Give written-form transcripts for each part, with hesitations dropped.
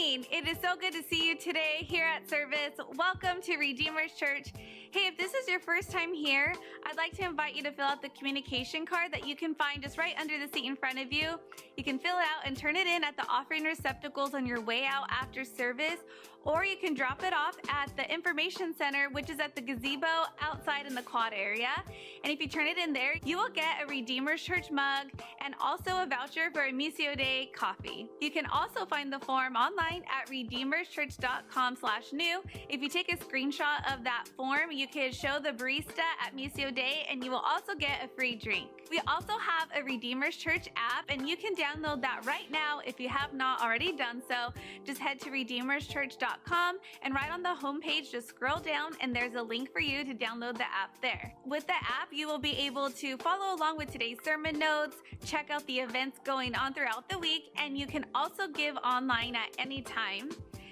morning. It is so good to see you today here at service. Welcome to Redeemer's Church. Hey, if this is your first time here, I'd like to invite you to fill out the communication card that you can find just right under the seat in front of you. You can fill it out and turn it in at the offering receptacles on your way out after service, or you can drop it off at the information center, which is at the gazebo outside in the quad area. And if you turn it in there, you will get a Redeemer's Church mug and also a voucher for a Missio Day coffee. You can also find the form online at redeemerschurch.com/new. If you take a screenshot of that form, you can show the barista at Missio Day and you will also get a free drink. We also have a Redeemer's Church app and you can download that right now if you have not already done so. Just head to redeemerschurch.com and right on the homepage, just scroll down and there's a link for you to download the app there. With the app, you will be able to follow along with today's sermon notes, check out the events going on throughout the week, and you can also give online at any time.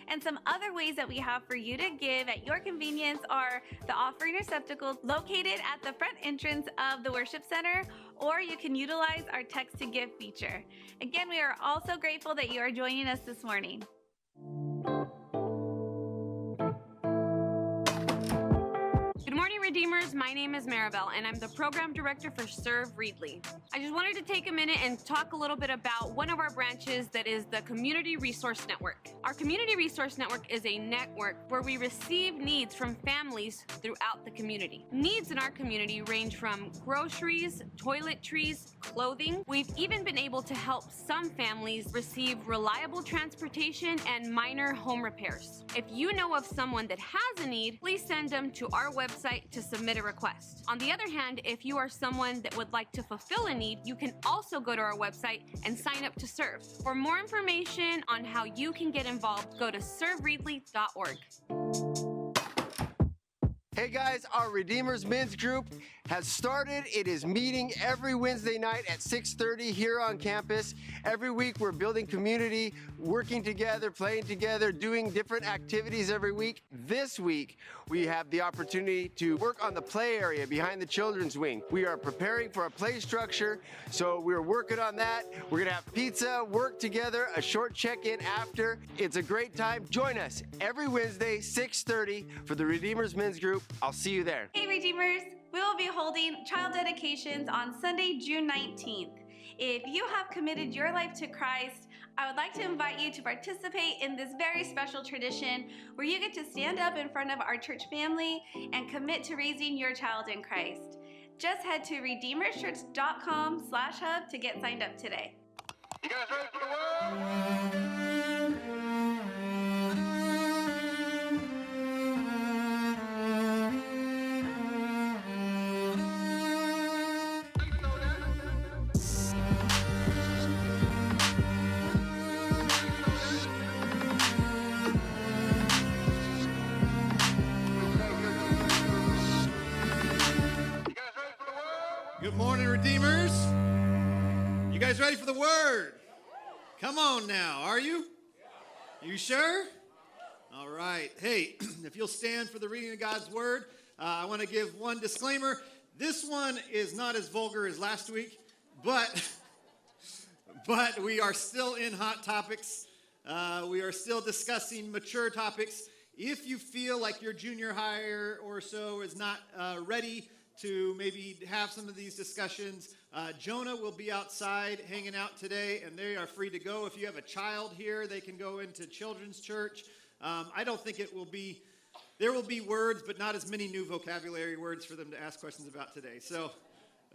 And some other ways that we have for you to give at your convenience are the offering receptacles located at the front entrance of the worship center, or you can utilize our text to give feature. Again, we are also grateful that you are joining us this morning. Good morning, Redeemers. My name is Maribel, and I'm the Program Director for Serve Reedley. I just wanted to take a minute and talk a little bit about one of our branches that is the Community Resource Network. Our Community Resource Network is a network where we receive needs from families throughout the community. Needs in our community range from groceries, toiletries, clothing. We've even been able to help some families receive reliable transportation and minor home repairs. If you know of someone that has a need, please send them to our website to submit a request. On the other hand, if you are someone that would like to fulfill a need, you can also go to our website and sign up to serve. For more information on how you can get involved, go to servereedley.org. Hey guys, our Redeemers Men's Group has started. It is meeting every Wednesday night at 6:30 here on campus. Every week we're building community, working together, playing together, doing different activities every week. This week we have the opportunity to work on the play area behind the children's wing. We are preparing for a play structure, so we're working on that. We're gonna have pizza, work together, a short check-in after. It's a great time. Join us every Wednesday, 6:30 for the Redeemers Men's Group. I'll see you there. Hey Redeemers, we will be holding child dedications on Sunday, June 19th. If you have committed your life to Christ, I would like to invite you to participate in this very special tradition where you get to stand up in front of our church family and commit to raising your child in Christ. Just head to redeemerschurch.com/hub to get signed up today. You guys ready for the world? Good morning, Redeemers. You guys ready for the word? Come on now, are you? You sure? All right. Hey, if you'll stand for the reading of God's word, I want to give one disclaimer. This one is not as vulgar as last week, but we are still in hot topics. We are still discussing mature topics. If you feel like your junior high or so is not ready to maybe have some of these discussions, Jonah will be outside hanging out today, and they are free to go. If you have a child here, they can go into children's church. I don't think there will be words, but not as many new vocabulary words for them to ask questions about today. So,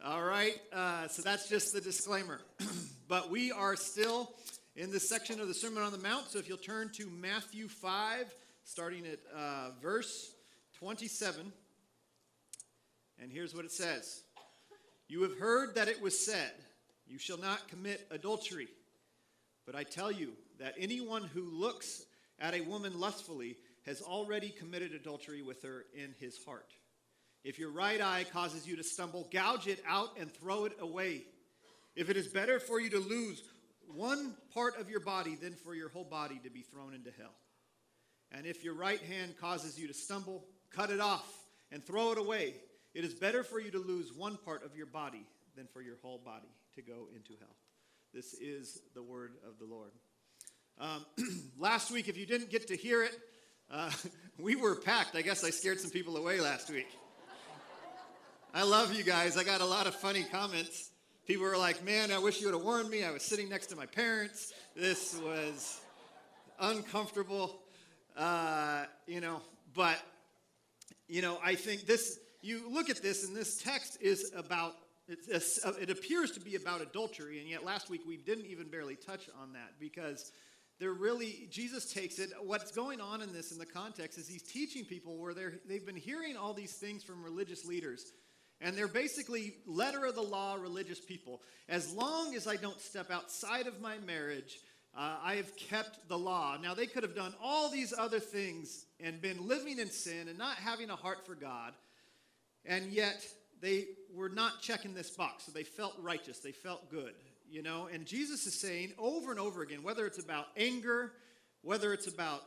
all right, so that's just the disclaimer. But we are still in this section of the Sermon on the Mount, so if you'll turn to Matthew 5, starting at verse 27. And here's what it says. You have heard that it was said, you shall not commit adultery. But I tell you that anyone who looks at a woman lustfully has already committed adultery with her in his heart. If your right eye causes you to stumble, gouge it out and throw it away. If it is better for you to lose one part of your body than for your whole body to be thrown into hell. And if your right hand causes you to stumble, cut it off and throw it away. It is better for you to lose one part of your body than for your whole body to go into hell. This is the word of the Lord. Last week, if you didn't get to hear it, we were packed. I guess I scared some people away last week. I love you guys. I got a lot of funny comments. People were like, man, I wish you would have warned me. I was sitting next to my parents. This was uncomfortable, but, I think this, you look at this, and this text is about, it appears to be about adultery, and yet last week we didn't even barely touch on that, because Jesus takes it, what's going on in this, in the context, is he's teaching people where they've been hearing all these things from religious leaders. And they're basically letter of the law religious people. As long as I don't step outside of my marriage, I have kept the law. Now, they could have done all these other things and been living in sin and not having a heart for God. And yet, they were not checking this box. So they felt righteous. They felt good, And Jesus is saying over and over again, whether it's about anger, whether it's about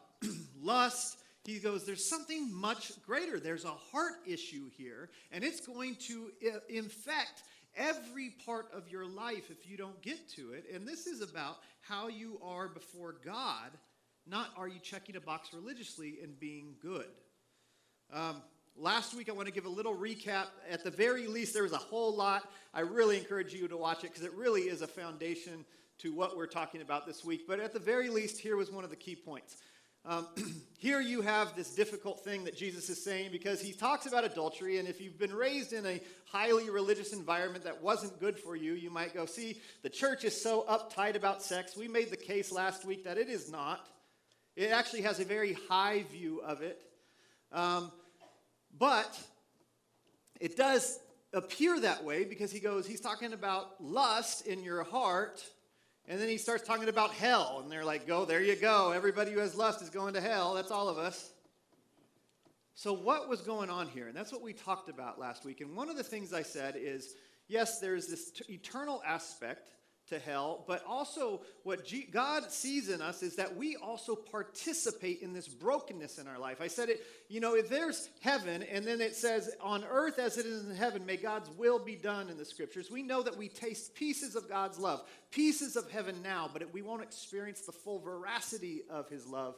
lust, he goes, there's something much greater. There's a heart issue here, and it's going to infect every part of your life if you don't get to it. And this is about how you are before God, not are you checking a box religiously and being good. Last week, I want to give a little recap. At the very least, there was a whole lot. I really encourage you to watch it because it really is a foundation to what we're talking about this week. But at the very least, here was one of the key points. Here you have this difficult thing that Jesus is saying, because he talks about adultery, and if you've been raised in a highly religious environment that wasn't good for you, you might go, see, the church is so uptight about sex. We made the case last week that it is not. It actually has a very high view of it. But it does appear that way, because he's talking about lust in your heart. And then he starts talking about hell, and they're like, there you go. Everybody who has lust is going to hell. That's all of us. So what was going on here? And that's what we talked about last week. And one of the things I said is, yes, there's this eternal aspect to hell, but also what God sees in us is that we also participate in this brokenness in our life. I said it, if there's heaven, and then it says, on earth as it is in heaven, may God's will be done in the scriptures. We know that we taste pieces of God's love, pieces of heaven now, but we won't experience the full veracity of his love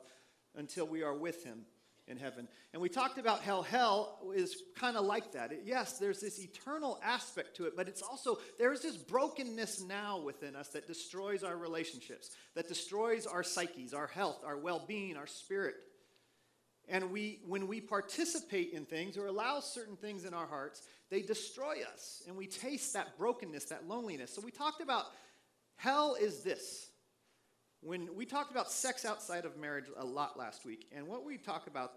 until we are with him in heaven. And we talked about how hell is kind of like that. Yes, there's this eternal aspect to it, but it's also, there's this brokenness now within us that destroys our relationships, that destroys our psyches, our health, our well-being, our spirit. And when we participate in things or allow certain things in our hearts, they destroy us, and we taste that brokenness, that loneliness. So we talked about hell is this. When we talked about sex outside of marriage a lot last week, and what we talked about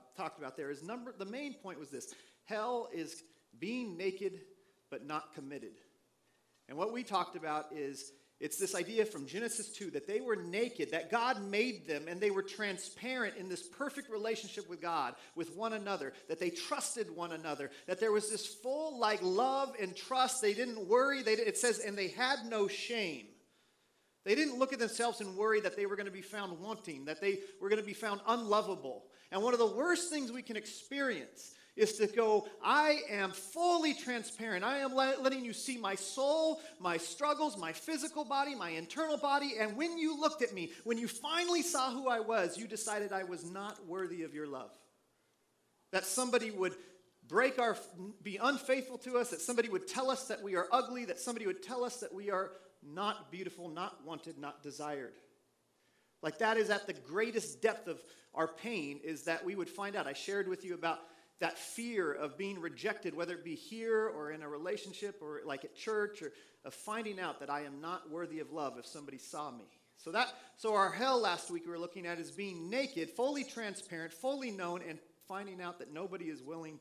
there is the main point was this: hell is being naked but not committed. And what we talked about is it's this idea from Genesis 2 that they were naked, that God made them, and they were transparent in this perfect relationship with God, with one another, that they trusted one another, that there was this full love and trust. They didn't worry. It says, and they had no shame. They didn't look at themselves and worry that they were going to be found wanting, that they were going to be found unlovable. And one of the worst things we can experience is to go, I am fully transparent. I am letting you see my soul, my struggles, my physical body, my internal body. And when you looked at me, when you finally saw who I was, you decided I was not worthy of your love. That somebody would be unfaithful to us, that somebody would tell us that we are ugly, that somebody would tell us that we are not beautiful, not wanted, not desired. That is at the greatest depth of our pain, is that we would find out. I shared with you about that fear of being rejected, whether it be here or in a relationship or at church, or of finding out that I am not worthy of love if somebody saw me. So our hell last week we were looking at is being naked, fully transparent, fully known, and finding out that nobody is willing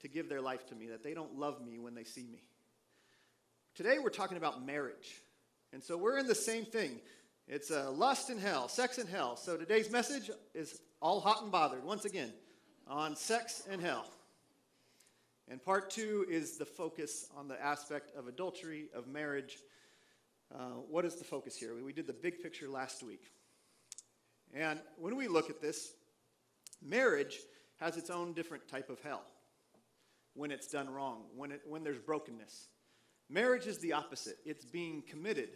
to give their life to me, that they don't love me when they see me. Today we're talking about marriage. And so we're in the same thing. It's lust in hell, sex in hell. So today's message is all hot and bothered, once again, on sex and hell. And part 2 is the focus on the aspect of adultery, of marriage. What is the focus here? We did the big picture last week. And when we look at this, marriage has its own different type of hell when it's done wrong, when there's brokenness. Marriage is the opposite. It's being committed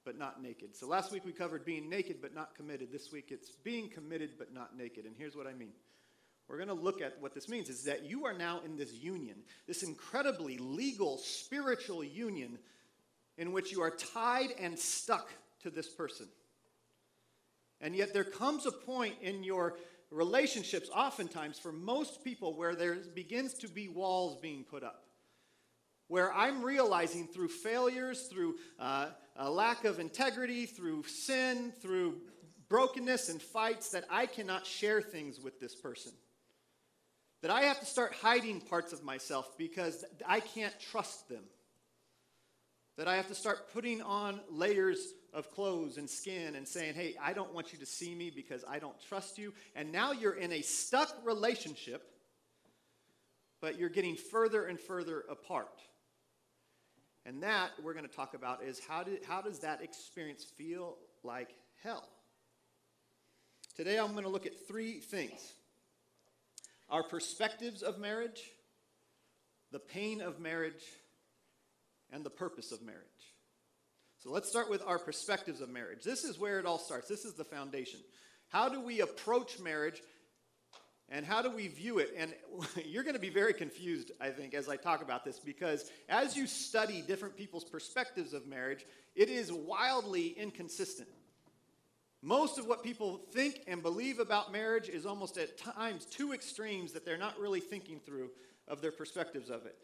but not naked. So last week we covered being naked but not committed. This week it's being committed but not naked. And here's what I mean. We're going to look at what this means is that you are now in this union, this incredibly legal, spiritual union in which you are tied and stuck to this person. And yet there comes a point in your relationships, oftentimes for most people, where there begins to be walls being put up. Where I'm realizing through failures, through a lack of integrity, through sin, through brokenness and fights, that I cannot share things with this person. That I have to start hiding parts of myself because I can't trust them. That I have to start putting on layers of clothes and skin and saying, hey, I don't want you to see me because I don't trust you. And now you're in a stuck relationship, but you're getting further and further apart. And that we're going to talk about is how does that experience feel like hell? Today I'm going to look at three things. Our perspectives of marriage, the pain of marriage, and the purpose of marriage. So let's start with our perspectives of marriage. This is where it all starts. This is the foundation. How do we approach marriage, and how do we view it? And you're going to be very confused, I think, as I talk about this, because as you study different people's perspectives of marriage, it is wildly inconsistent. Most of what people think and believe about marriage is almost at times two extremes that they're not really thinking through of their perspectives of it.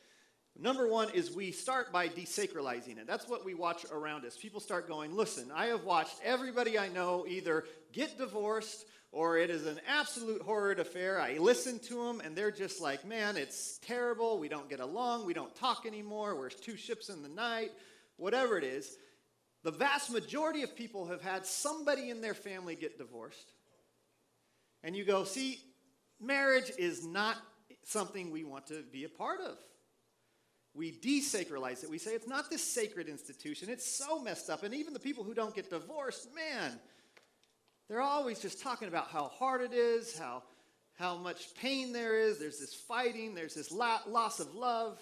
Number one is we start by desacralizing it. That's what we watch around us. People start going, listen, I have watched everybody I know either get divorced or it is an absolute horrid affair. I listen to them and they're just like, man, it's terrible. We don't get along. We don't talk anymore. We're two ships in the night. Whatever it is. The vast majority of people have had somebody in their family get divorced. And you go, see, marriage is not something we want to be a part of. We desacralize it. We say it's not this sacred institution. It's so messed up. And even the people who don't get divorced, man, they're always just talking about how hard it is, how much pain there is. There's this fighting. There's this loss of love.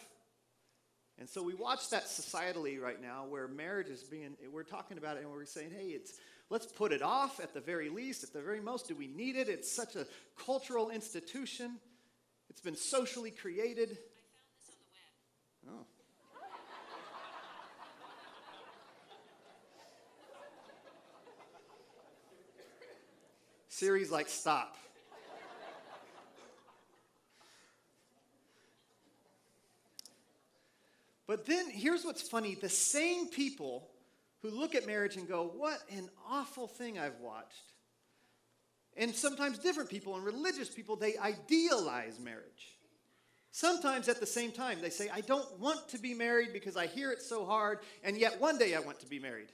And so we watch that societally right now where marriage is we're talking about it and we're saying, hey, let's put it off at the very least. At the very most, do we need it? It's such a cultural institution. It's been socially created. I found this on the web. Oh. Siri's like, stop. But then here's what's funny. The same people who look at marriage and go, what an awful thing I've watched. And sometimes different people and religious people, they idealize marriage. Sometimes at the same time, they say, I don't want to be married because I hear it so hard, and yet one day I want to be married.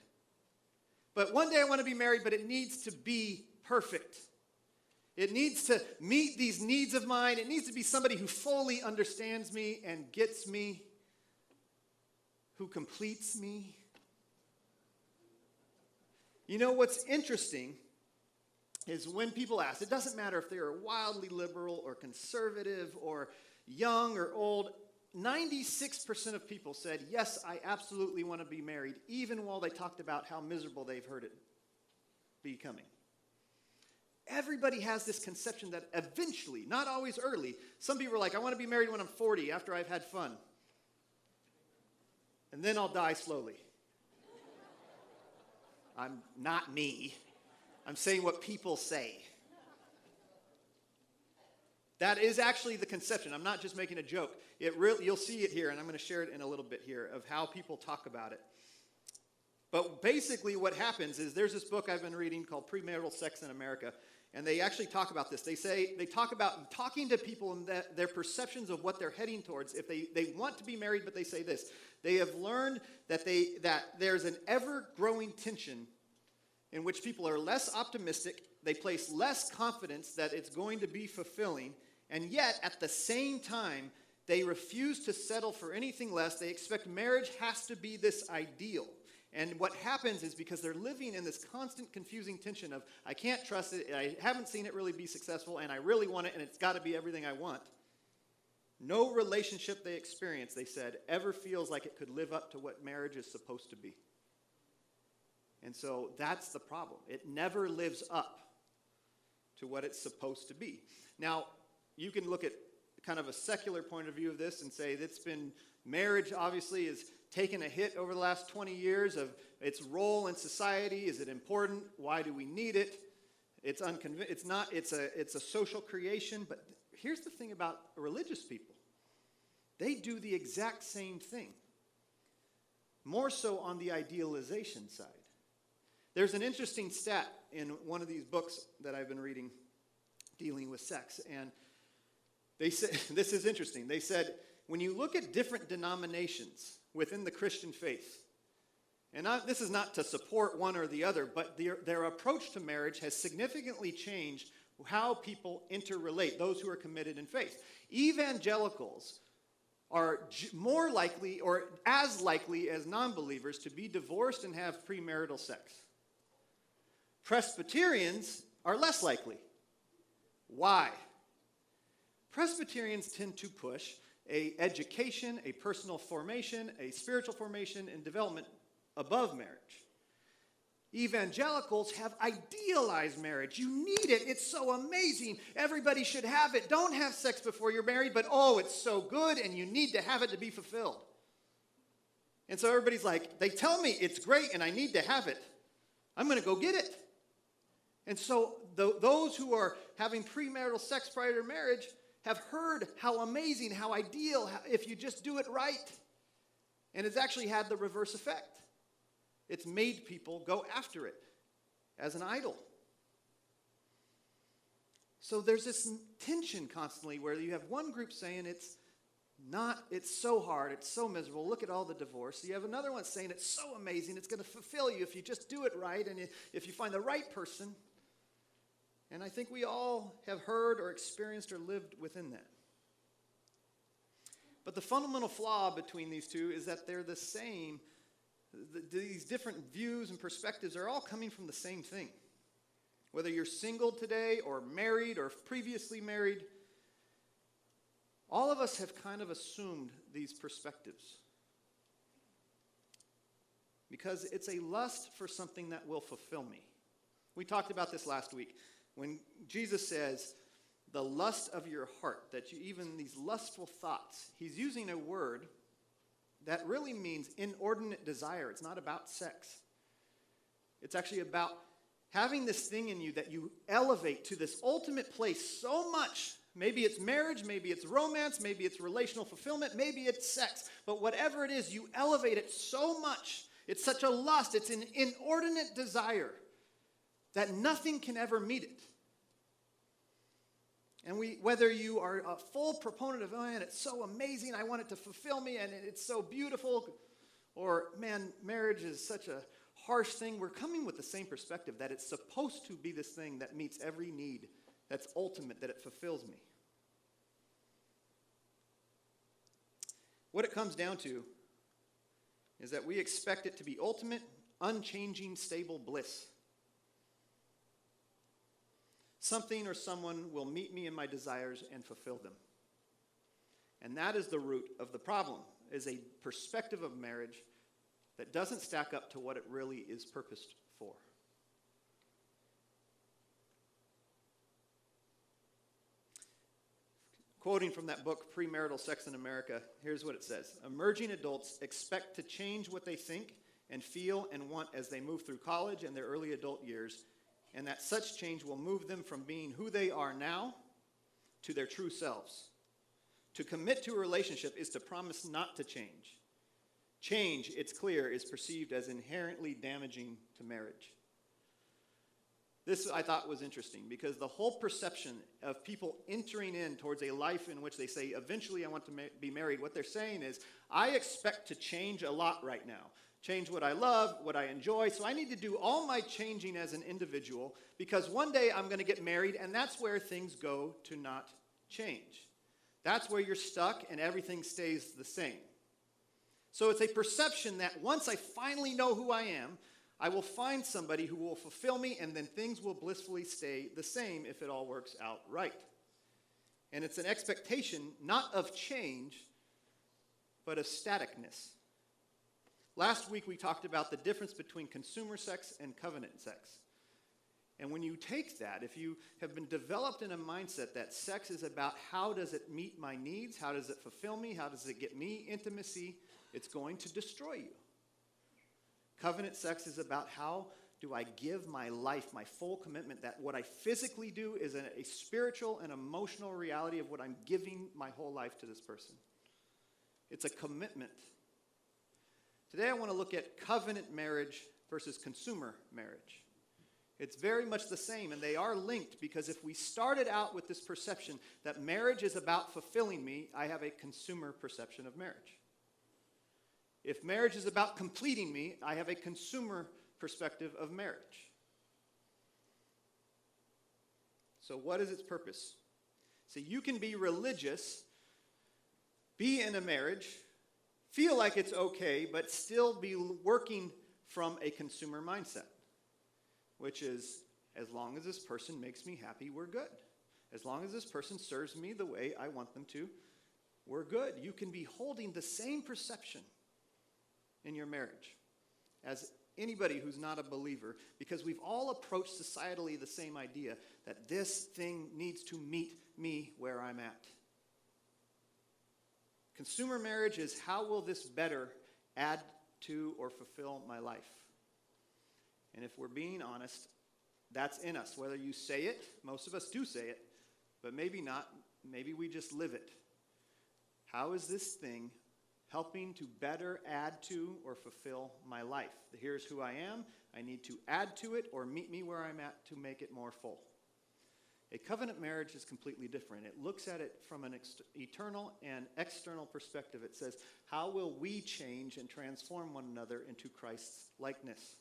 But one day I want to be married, but it needs to be perfect. It needs to meet these needs of mine. It needs to be somebody who fully understands me and gets me, who completes me. You know what's interesting is when people ask, it doesn't matter if they're wildly liberal or conservative or young or old, 96% of people said, yes, I absolutely want to be married, even while they talked about how miserable they've heard it becoming. Everybody has this conception that eventually, not always early, some people are like, I want to be married when I'm 40 after I've had fun. And then I'll die slowly. I'm not me. I'm saying what people say. That is actually the conception. I'm not just making a joke. You'll see it here, and I'm going to share it in a little bit here of how people talk about it. But basically what happens is there's this book I've been reading called Premarital Sex in America, and they actually talk about this. They talk about talking to people and their perceptions of what they're heading towards. If they want to be married, but they say this. They have learned that there's an ever-growing tension in which people are less optimistic, they place less confidence that it's going to be fulfilling, and yet at the same time, they refuse to settle for anything less. They expect marriage has to be this ideal. And what happens is because they're living in this constant confusing tension of, I can't trust it, I haven't seen it really be successful, and I really want it, and it's got to be everything I want. No relationship they experience, they said, ever feels like it could live up to what marriage is supposed to be. And so that's the problem. It never lives up to what it's supposed to be. Now, you can look at kind of a secular point of view of this and say marriage obviously is taken a hit over the last 20 years of its role in society. Is it important? Why do we need it? It's a social creation. But here's the thing about religious people. They do the exact same thing. More so on the idealization side. There's an interesting stat in one of these books that I've been reading dealing with sex. And they said, this is interesting. They said, when you look at different denominations within the Christian faith, and this is not to support one or the other, but their approach to marriage has significantly changed how people interrelate, those who are committed in faith. Evangelicals are more likely or as likely as non-believers to be divorced and have premarital sex. Presbyterians are less likely. Why? Presbyterians tend to push an education, a personal formation, a spiritual formation, and development above marriage. Evangelicals have idealized marriage. You need it. It's so amazing. Everybody should have it. Don't have sex before you're married, but oh, it's so good, and you need to have it to be fulfilled. And so everybody's like, they tell me it's great, and I need to have it. I'm going to go get it. And so those who are having premarital sex prior to marriage have heard how amazing, how ideal, if you just do it right. And it's actually had the reverse effect. It's made people go after it as an idol. So there's this tension constantly where you have one group saying it's so hard, it's so miserable, look at all the divorce. You have another one saying it's so amazing, it's going to fulfill you if you just do it right and if you find the right person. And I think we all have heard or experienced or lived within that. But the fundamental flaw between these two is that they're the same. These different views and perspectives are all coming from the same thing. Whether you're single today or married or previously married, all of us have kind of assumed these perspectives. Because it's a lust for something that will fulfill me. We talked about this last week. When Jesus says, the lust of your heart, that you even these lustful thoughts, he's using a word that really means inordinate desire. It's not about sex. It's actually about having this thing in you that you elevate to this ultimate place so much. Maybe it's marriage, maybe it's romance, maybe it's relational fulfillment, maybe it's sex. But whatever it is, you elevate it so much. It's such a lust. It's an inordinate desire that nothing can ever meet it. And whether you are a full proponent of, oh man, it's so amazing, I want it to fulfill me, and it's so beautiful, or man, marriage is such a harsh thing, we're coming with the same perspective, that it's supposed to be this thing that meets every need, that's ultimate, that it fulfills me. What it comes down to is that we expect it to be ultimate, unchanging, stable bliss. Something or someone will meet me in my desires and fulfill them. And that is the root of the problem, is a perspective of marriage that doesn't stack up to what it really is purposed for. Quoting from that book, Premarital Sex in America, here's what it says. Emerging adults expect to change what they think and feel and want as they move through college and their early adult years, and that such change will move them from being who they are now to their true selves. To commit to a relationship is to promise not to change. Change, it's clear, is perceived as inherently damaging to marriage. This I thought was interesting because the whole perception of people entering in towards a life in which they say, eventually I want to be married, what they're saying is, I expect to change a lot right now. Change what I love, what I enjoy. So I need to do all my changing as an individual because one day I'm going to get married and that's where things go to not change. That's where you're stuck and everything stays the same. So it's a perception that once I finally know who I am, I will find somebody who will fulfill me and then things will blissfully stay the same if it all works out right. And it's an expectation not of change, but of staticness. Last week we talked about the difference between consumer sex and covenant sex. And when you take that, if you have been developed in a mindset that sex is about how does it meet my needs, how does it fulfill me, how does it get me intimacy, it's going to destroy you. Covenant sex is about how do I give my life, my full commitment, that what I physically do is a spiritual and emotional reality of what I'm giving my whole life to this person. It's a commitment. Today I want to look at covenant marriage versus consumer marriage. It's very much the same, and they are linked, because if we started out with this perception that marriage is about fulfilling me, I have a consumer perception of marriage. If marriage is about completing me, I have a consumer perspective of marriage. So what is its purpose? So you can be religious, be in a marriage, feel like it's okay, but still be working from a consumer mindset. Which is, as long as this person makes me happy, we're good. As long as this person serves me the way I want them to, we're good. You can be holding the same perception in your marriage as anybody who's not a believer, because we've all approached societally the same idea that this thing needs to meet me where I'm at. Consumer marriage is how will this better add to or fulfill my life? And if we're being honest, that's in us. Whether you say it, most of us do say it, but maybe not. Maybe we just live it. How is this thing helping to better add to or fulfill my life? Here's who I am. I need to add to it or meet me where I'm at to make it more full. A covenant marriage is completely different. It looks at it from an eternal and external perspective. It says, how will we change and transform one another into Christ's likeness?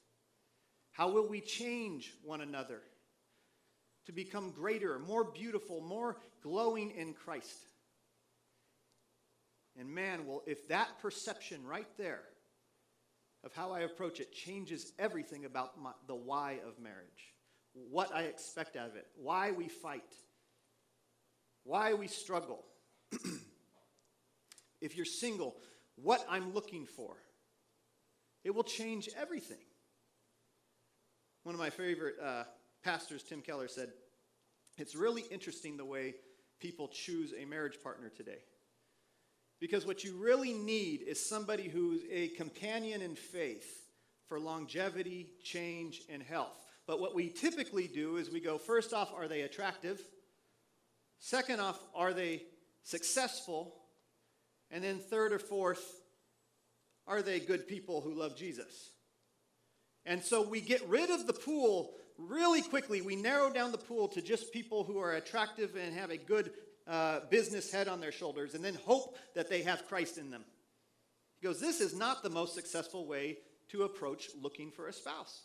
How will we change one another to become greater, more beautiful, more glowing in Christ? And man, well, if that perception right there of how I approach it changes everything about the why of marriage, what I expect out of it, why we fight, why we struggle. If you're single, what I'm looking for, it will change everything. One of my favorite pastors, Tim Keller, said, it's really interesting the way people choose a marriage partner today. Because what you really need is somebody who's a companion in faith for longevity, change, and health. But what we typically do is we go, first off, are they attractive? Second off, are they successful? And then third or fourth, are they good people who love Jesus? And so we get rid of the pool really quickly. We narrow down the pool to just people who are attractive and have a good business head on their shoulders, and then hope that they have Christ in them. He goes, this is not the most successful way to approach looking for a spouse.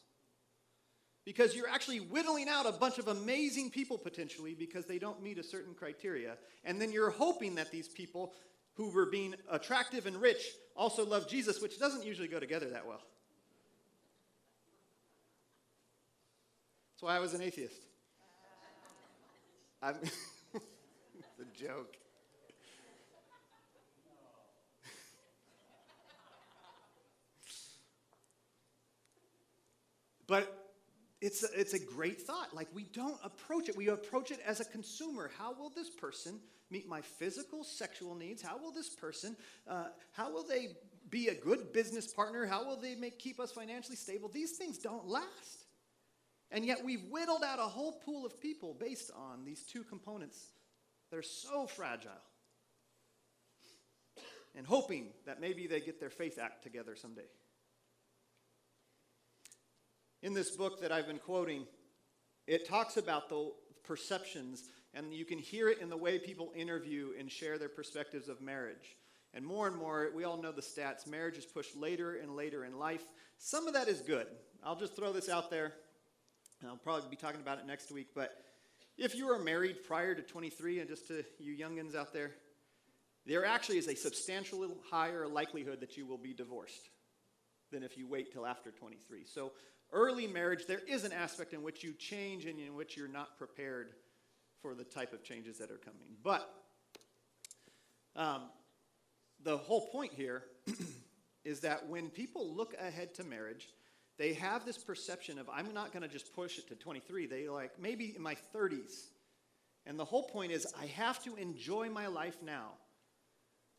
Because you're actually whittling out a bunch of amazing people potentially because they don't meet a certain criteria. And then you're hoping that these people who were being attractive and rich also love Jesus, which doesn't usually go together that well. That's why I was an atheist. It's a joke. But it's a great thought. Like, we don't approach it. We approach it as a consumer. How will this person meet my physical, sexual needs? How will this person, how will they be a good business partner? How will they keep us financially stable? These things don't last. And yet we've whittled out a whole pool of people based on these two components that are so fragile. And hoping that maybe they get their faith act together someday. In this book that I've been quoting, it talks about the perceptions, and you can hear it in the way people interview and share their perspectives of marriage. And more, we all know the stats. Marriage is pushed later and later in life. Some of that is good. I'll just throw this out there. And I'll probably be talking about it next week, but if you are married prior to 23, and just to you youngins out there actually is a substantially higher likelihood that you will be divorced than if you wait till after 23. So early marriage, there is an aspect in which you change and in which you're not prepared for the type of changes that are coming. But the whole point here is that when people look ahead to marriage, they have this perception of, I'm not going to just push it to 23. They like, maybe in my 30s. And the whole point is, I have to enjoy my life now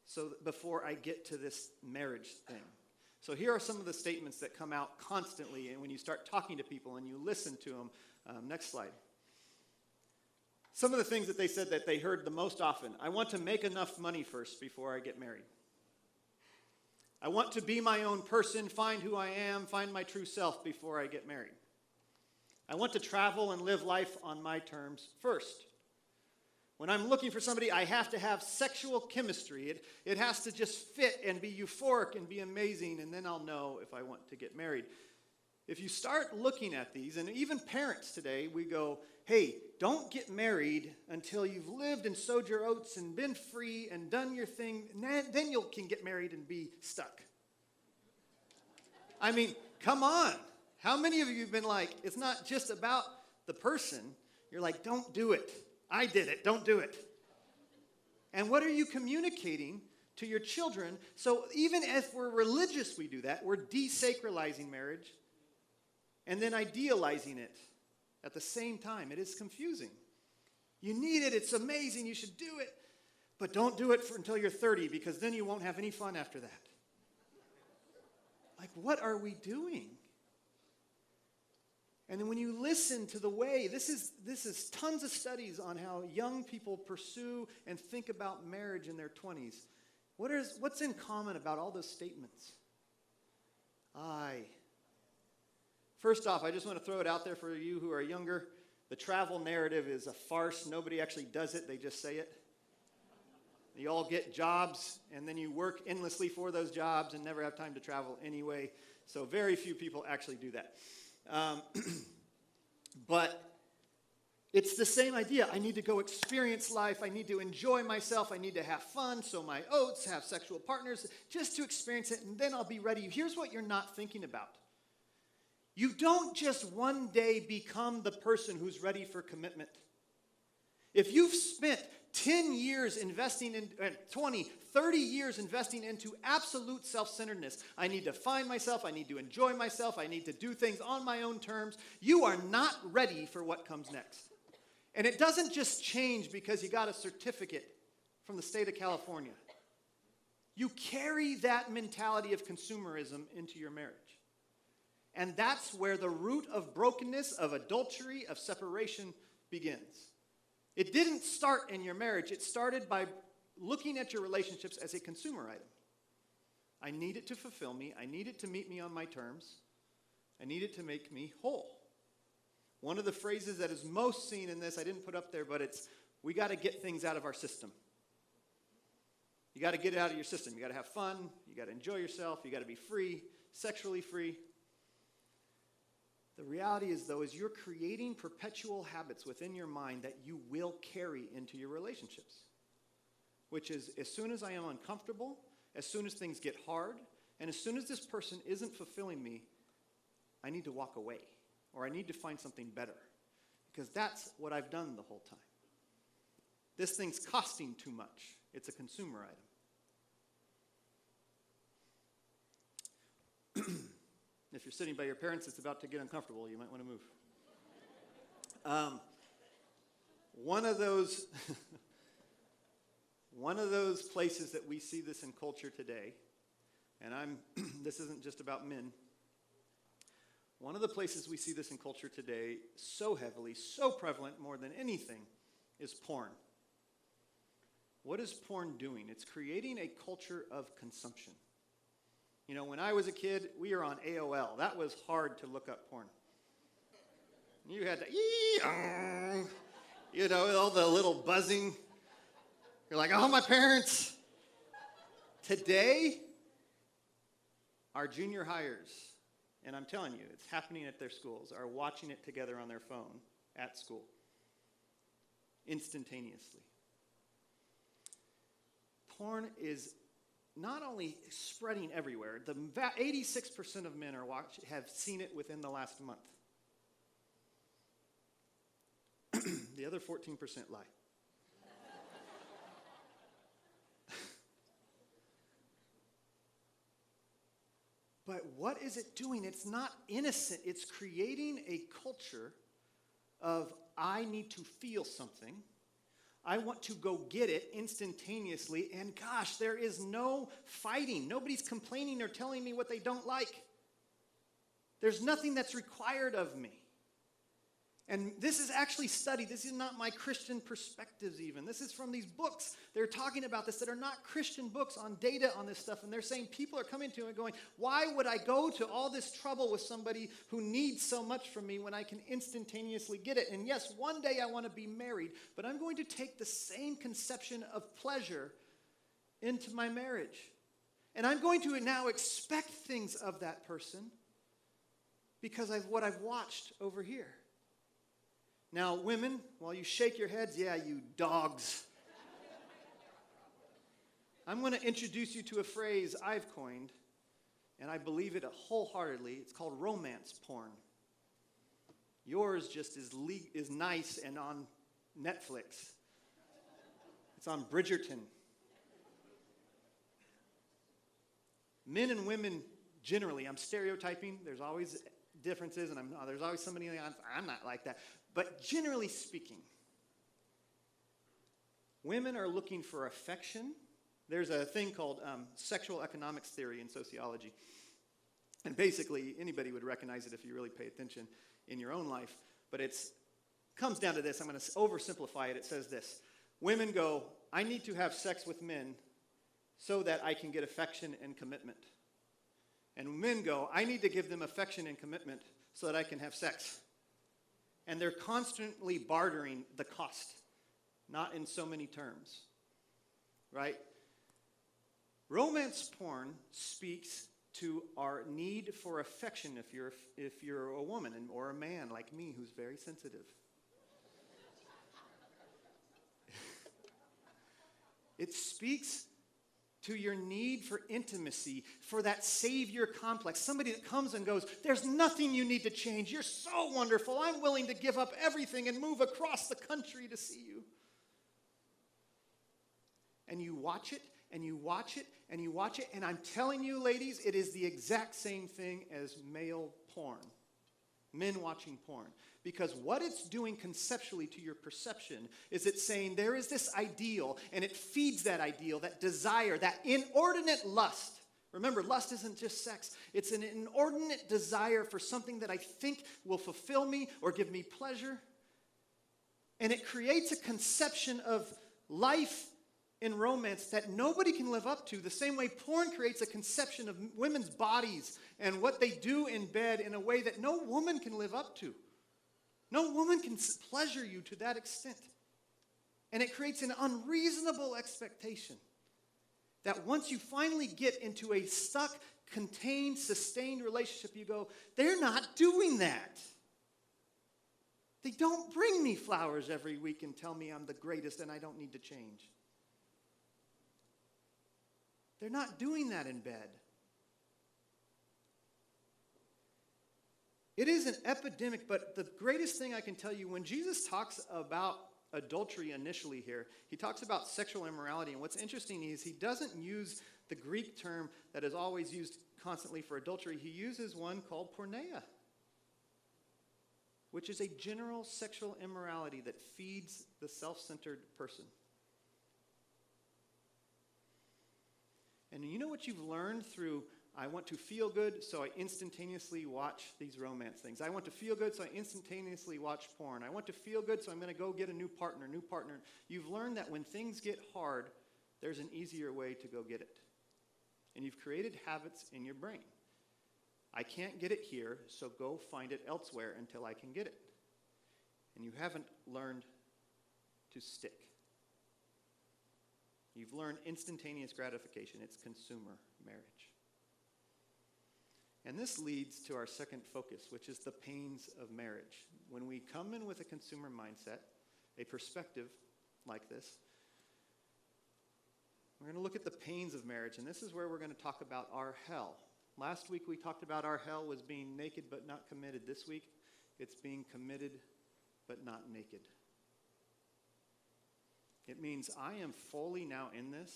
so before I get to this marriage thing. So here are some of the statements that come out constantly, and when you start talking to people and you listen to them. Next slide. Some of the things that they said that they heard the most often. I want to make enough money first before I get married. I want to be my own person, find who I am, find my true self before I get married. I want to travel and live life on my terms first. When I'm looking for somebody, I have to have sexual chemistry. It has to just fit and be euphoric and be amazing, and then I'll know if I want to get married. If you start looking at these, and even parents today, we go, hey, don't get married until you've lived and sowed your oats and been free and done your thing, and then you can get married and be stuck. I mean, come on. How many of you have been like, it's not just about the person. You're like, don't do it. I did it. Don't do it. And what are you communicating to your children? So even if we're religious, we do that. We're desacralizing marriage and then idealizing it at the same time. It is confusing. You need it. It's amazing. You should do it. But don't do it until you're 30, because then you won't have any fun after that. Like, what are we doing? And then when you listen to the way, this is tons of studies on how young people pursue and think about marriage in their 20s. What's in common about all those statements? First off, I just want to throw it out there for you who are younger. The travel narrative is a farce. Nobody actually does it. They just say it. You all get jobs, and then you work endlessly for those jobs and never have time to travel anyway. So very few people actually do that. But it's the same idea. I need to go experience life. I need to enjoy myself. I need to have fun, sow my oats, have sexual partners, just to experience it, and then I'll be ready. Here's what you're not thinking about. You don't just one day become the person who's ready for commitment. If you've spent 10 years investing in 20, 30 years investing into absolute self-centeredness. I need to find myself. I need to enjoy myself. I need to do things on my own terms. You are not ready for what comes next. And it doesn't just change because you got a certificate from the state of California. You carry that mentality of consumerism into your marriage. And that's where the root of brokenness, of adultery, of separation begins. It didn't start in your marriage. It started by looking at your relationships as a consumer item. I need it to fulfill me. I need it to meet me on my terms. I need it to make me whole. One of the phrases that is most seen in this, I didn't put up there, but it's, we got to get things out of our system. You got to get it out of your system. You got to have fun. You got to enjoy yourself. You got to be free, sexually free. The reality is, though, is you're creating perpetual habits within your mind that you will carry into your relationships. Which is, as soon as I am uncomfortable, as soon as things get hard, and as soon as this person isn't fulfilling me, I need to walk away. Or I need to find something better. Because that's what I've done the whole time. This thing's costing too much. It's a consumer item. If you're sitting by your parents, it's about to get uncomfortable. You might want to move. One of those places that we see this in culture today, and this isn't just about men. One of the places we see this in culture today so heavily, so prevalent more than anything, is porn. What is porn doing? It's creating a culture of consumption. You know, when I was a kid, we were on AOL. That was hard to look up porn. You had to, you know, all the little buzzing. You're like, oh, my parents. Today, our junior hires, and I'm telling you, it's happening at their schools, are watching it together on their phone at school, instantaneously. Porn is not only spreading everywhere, 86% of men have seen it within the last month. The other 14% lie. But what is it doing? It's not innocent. It's creating a culture of, I need to feel something. I want to go get it instantaneously. And gosh, there is no fighting. Nobody's complaining or telling me what they don't like. There's nothing that's required of me. And this is actually studied. This is not my Christian perspectives even. This is from these books. They're talking about this that are not Christian books on data on this stuff. And they're saying people are coming to it and going, why would I go to all this trouble with somebody who needs so much from me when I can instantaneously get it? And yes, one day I want to be married, but I'm going to take the same conception of pleasure into my marriage. And I'm going to now expect things of that person because of what I've watched over here. Now, women, while you shake your heads, yeah, you dogs. I'm going to introduce you to a phrase I've coined, and I believe it wholeheartedly. It's called romance porn. Yours just is nice and on Netflix. It's on Bridgerton. Men and women generally, I'm stereotyping. There's always differences, and there's always somebody I'm not like that. But generally speaking, women are looking for affection. There's a thing called sexual economics theory in sociology. And basically, anybody would recognize it if you really pay attention in your own life. But it comes down to this. I'm going to oversimplify it. It says this. Women go, I need to have sex with men so that I can get affection and commitment. And men go, I need to give them affection and commitment so that I can have sex. And they're constantly bartering the cost, not in so many terms, right? Romance porn speaks to our need for affection if you're a woman or a man like me who's very sensitive. It speaks to your need for intimacy, for that savior complex. Somebody that comes and goes, there's nothing you need to change. You're so wonderful. I'm willing to give up everything and move across the country to see you. And you watch it, and you watch it, and you watch it. And I'm telling you, ladies, it is the exact same thing as male porn. Men watching porn. Because what it's doing conceptually to your perception is it's saying there is this ideal, and it feeds that ideal, that desire, that inordinate lust. Remember, lust isn't just sex. It's an inordinate desire for something that I think will fulfill me or give me pleasure. And it creates a conception of life in romance that nobody can live up to, the same way porn creates a conception of women's bodies and what they do in bed in a way that no woman can live up to. No woman can pleasure you to that extent. And it creates an unreasonable expectation that once you finally get into a stuck, contained, sustained relationship, you go, they're not doing that. They don't bring me flowers every week and tell me I'm the greatest and I don't need to change. They're not doing that in bed. It is an epidemic, but the greatest thing I can tell you, when Jesus talks about adultery initially here, he talks about sexual immorality, and what's interesting is he doesn't use the Greek term that is always used constantly for adultery. He uses one called porneia, which is a general sexual immorality that feeds the self-centered person. And you know what you've learned through, I want to feel good, so I instantaneously watch these romance things. I want to feel good, so I instantaneously watch porn. I want to feel good, so I'm going to go get a new partner. You've learned that when things get hard, there's an easier way to go get it. And you've created habits in your brain. I can't get it here, so go find it elsewhere until I can get it. And you haven't learned to stick. You've learned instantaneous gratification. It's consumer marriage. And this leads to our second focus, which is the pains of marriage. When we come in with a consumer mindset, a perspective like this, we're going to look at the pains of marriage, and this is where we're going to talk about our hell. Last week we talked about our hell was being naked but not committed. This week it's being committed but not naked. It means I am fully now in this.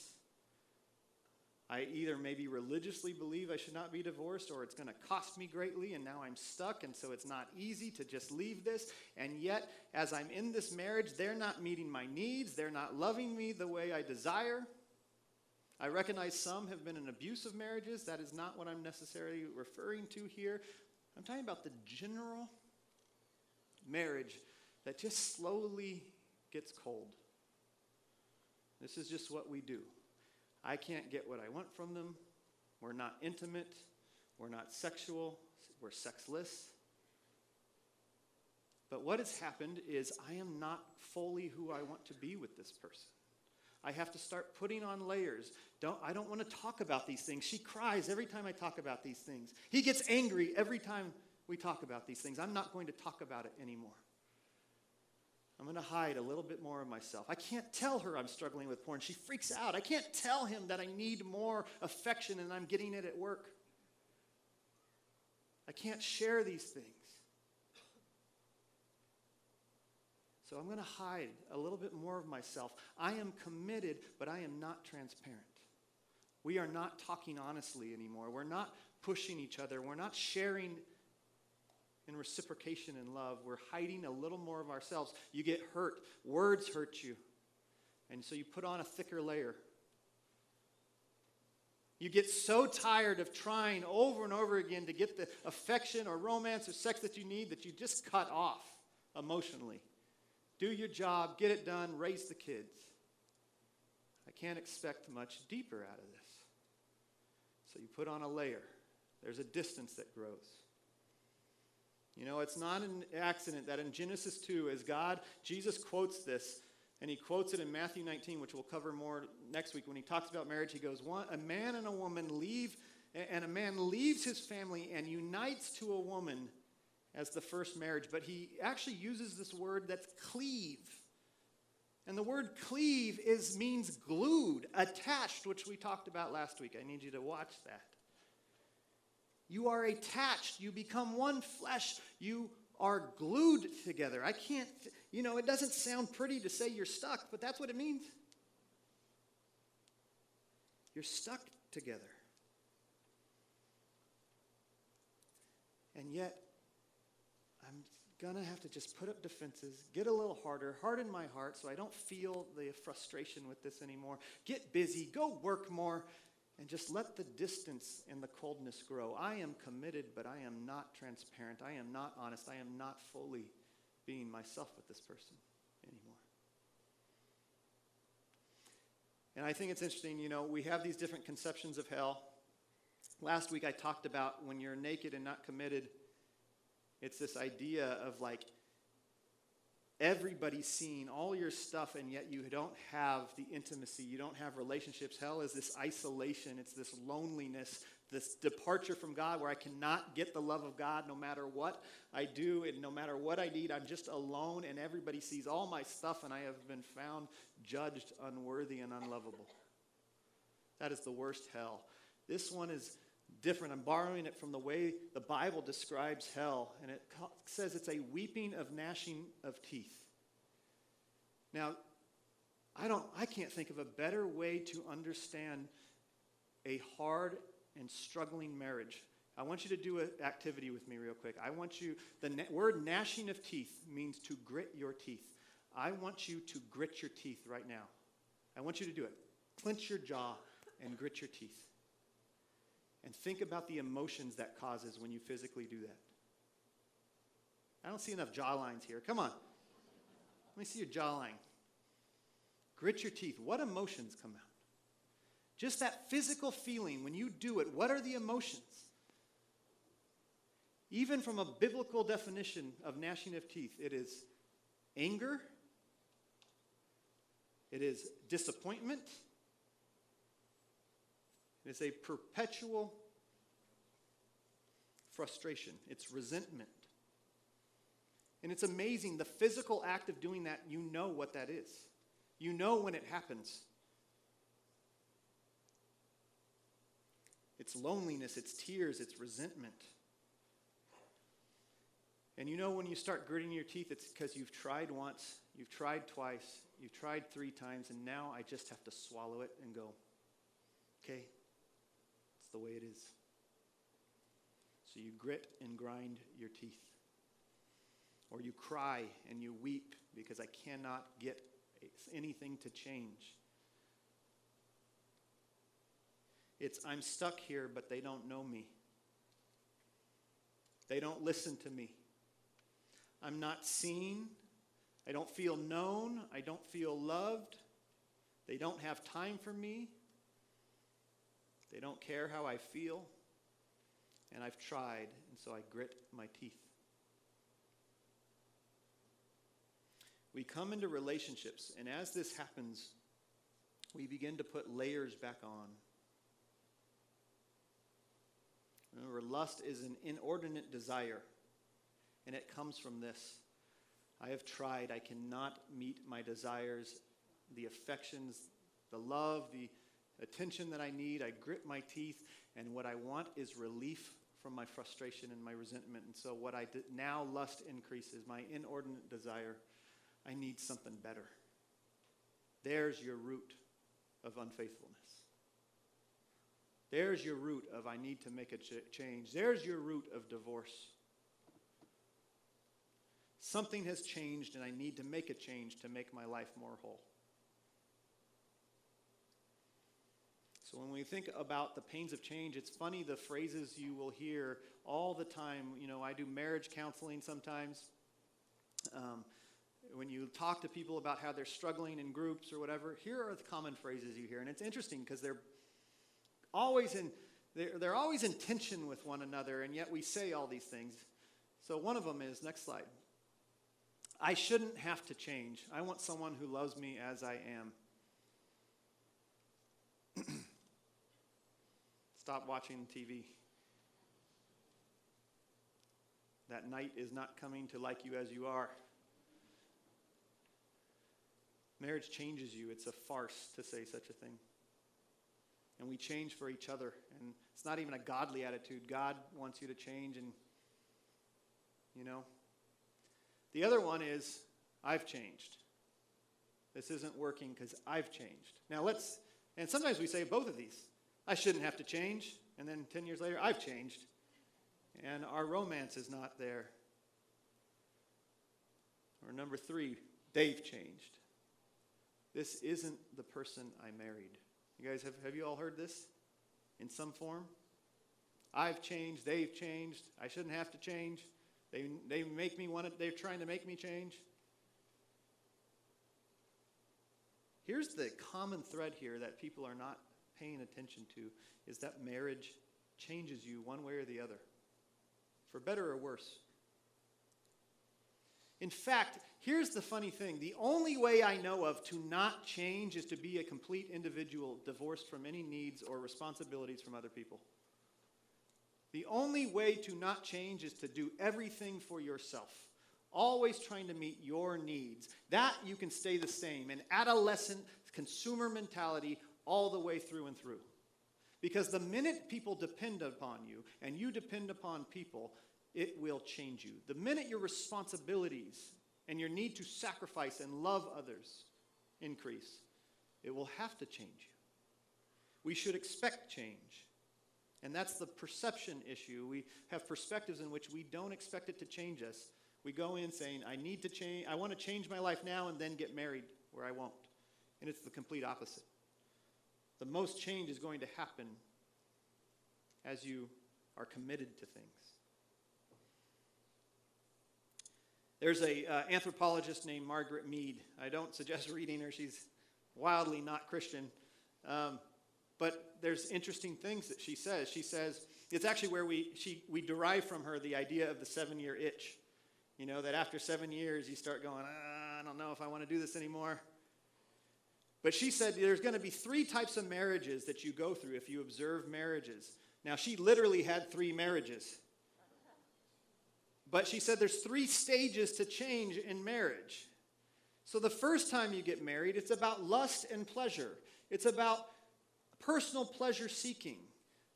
I either maybe religiously believe I should not be divorced, or it's going to cost me greatly and now I'm stuck, and so it's not easy to just leave this. And yet, as I'm in this marriage, they're not meeting my needs. They're not loving me the way I desire. I recognize some have been in abusive marriages. That is not what I'm necessarily referring to here. I'm talking about the general marriage that just slowly gets cold. This is just what we do. I can't get what I want from them. We're not intimate. We're not sexual. We're sexless. But what has happened is I am not fully who I want to be with this person. I have to start putting on layers. I don't want to talk about these things. She cries every time I talk about these things. He gets angry every time we talk about these things. I'm not going to talk about it anymore. I'm going to hide a little bit more of myself. I can't tell her I'm struggling with porn. She freaks out. I can't tell him that I need more affection and I'm getting it at work. I can't share these things. So I'm going to hide a little bit more of myself. I am committed, but I am not transparent. We are not talking honestly anymore. We're not pushing each other. We're not sharing in reciprocation and love. We're hiding a little more of ourselves. You get hurt. Words hurt you. And so you put on a thicker layer. You get so tired of trying over and over again to get the affection or romance or sex that you need that you just cut off emotionally. Do your job, get it done, raise the kids. I can't expect much deeper out of this. So you put on a layer. There's a distance that grows. You know, it's not an accident that in Genesis 2, as Jesus quotes this, and he quotes it in Matthew 19, which we'll cover more next week. When he talks about marriage, he goes, a man and a woman leave, and a man leaves his family and unites to a woman as the first marriage. But he actually uses this word that's cleave. And the word cleave means glued, attached, which we talked about last week. I need you to watch that. You are attached. You become one flesh. You are glued together. It doesn't sound pretty to say you're stuck, but that's what it means. You're stuck together. And yet, I'm going to have to just put up defenses, get a little harder, harden my heart so I don't feel the frustration with this anymore. Get busy, go work more. And just let the distance and the coldness grow. I am committed, but I am not transparent. I am not honest. I am not fully being myself with this person anymore. And I think it's interesting, we have these different conceptions of hell. Last week I talked about when you're naked and not committed, it's this idea of like everybody's seeing all your stuff, and yet you don't have the intimacy. You don't have relationships. Hell is this isolation. It's this loneliness, this departure from God where I cannot get the love of God no matter what I do and no matter what I need. I'm just alone, and everybody sees all my stuff, and I have been found judged unworthy and unlovable. That is the worst hell. This one is different. I'm borrowing it from the way the Bible describes hell, and it says it's a weeping of gnashing of teeth. Now, I can't think of a better way to understand a hard and struggling marriage. I want you to do an activity with me real quick. The word gnashing of teeth means to grit your teeth. I want you to grit your teeth right now. I want you to do it. Clench your jaw and grit your teeth. And think about the emotions that causes when you physically do that. I don't see enough jaw lines here. Come on. Let me see your jawline. Grit your teeth. What emotions come out? Just that physical feeling when you do it, what are the emotions? Even from a biblical definition of gnashing of teeth, it is anger, it is disappointment, it's a perpetual frustration. It's resentment. And it's amazing, the physical act of doing that, you know what that is. You know when it happens. It's loneliness, it's tears, it's resentment. And you know when you start gritting your teeth, it's because you've tried once, you've tried twice, you've tried 3 times, and now I just have to swallow it and go, okay, the way it is. So you grit and grind your teeth. Or you cry and you weep because I cannot get anything to change. It's, I'm stuck here, but they don't know me. They don't listen to me. I'm not seen. I don't feel known. I don't feel loved. They don't have time for me. They don't care how I feel. And I've tried, and so I grit my teeth. We come into relationships, and as this happens, we begin to put layers back on. Remember, lust is an inordinate desire, and it comes from this. I have tried. I cannot meet my desires, the affections, the love, the attention that I need. I grit my teeth, and what I want is relief from my frustration and my resentment. And so what I did, now lust increases, my inordinate desire. I need something better. There's your root of unfaithfulness. There's your root of I need to make a change. There's your root of divorce. Something has changed and I need to make a change to make my life more whole. So when we think about the pains of change, it's funny the phrases you will hear all the time. You know, I do marriage counseling sometimes. When you talk to people about how they're struggling in groups or whatever, here are the common phrases you hear. And it's interesting because they're always in tension with one another, and yet we say all these things. So one of them is, next slide, I shouldn't have to change. I want someone who loves me as I am. Stop watching TV. That night is not coming to like you as you are. Marriage changes you. It's a farce to say such a thing. And we change for each other. And it's not even a godly attitude. God wants you to change, and, you know. The other one is, I've changed. This isn't working because I've changed. Now and sometimes we say both of these. I shouldn't have to change. And then 10 years later, I've changed. And our romance is not there. Or number 3, they've changed. This isn't the person I married. You guys, have you all heard this in some form? I've changed, they've changed, I shouldn't have to change. They make me want it, they're trying to make me change. Here's the common thread here that people are not paying attention to, is that marriage changes you one way or the other, for better or worse. In fact, here's the funny thing. The only way I know of to not change is to be a complete individual divorced from any needs or responsibilities from other people. The only way to not change is to do everything for yourself, always trying to meet your needs. That you can stay the same, an adolescent consumer mentality all the way through and through. Because the minute people depend upon you and you depend upon people, it will change you. The minute your responsibilities and your need to sacrifice and love others increase, it will have to change you. We should expect change. And that's the perception issue. We have perspectives in which we don't expect it to change us. We go in saying, I need to change, I want to change my life now and then get married where I won't. And it's the complete opposite. The most change is going to happen as you are committed to things. There's an anthropologist named Margaret Mead. I don't suggest reading her. She's wildly not Christian. But there's interesting things that she says. She says, it's actually where we derive from her the idea of the 7-year itch. You know, that after 7 years you start going, I don't know if I want to do this anymore. But she said there's going to be 3 types of marriages that you go through if you observe marriages. Now, she literally had 3 marriages. But she said there's 3 stages to change in marriage. So the first time you get married, it's about lust and pleasure. It's about personal pleasure seeking.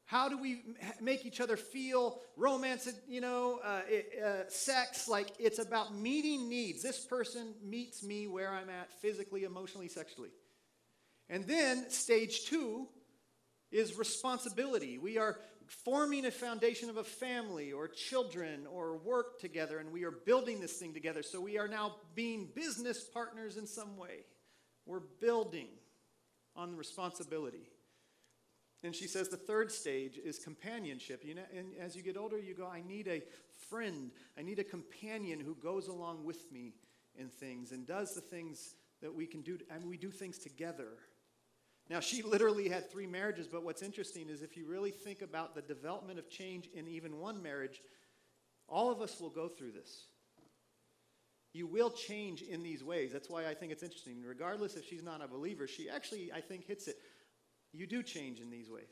How do we make each other feel? Romance, sex, like it's about meeting needs. This person meets me where I'm at physically, emotionally, sexually. And then stage 2 is responsibility. We are forming a foundation of a family or children or work together, and we are building this thing together. So we are now being business partners in some way. We're building on the responsibility. And she says the third stage is companionship. You know, and as you get older, you go, I need a friend. I need a companion who goes along with me in things and does the things that we can do. And we do things together. Now, she literally had 3 marriages, but what's interesting is if you really think about the development of change in even one marriage, all of us will go through this. You will change in these ways. That's why I think it's interesting. Regardless if she's not a believer, she actually, I think, hits it. You do change in these ways.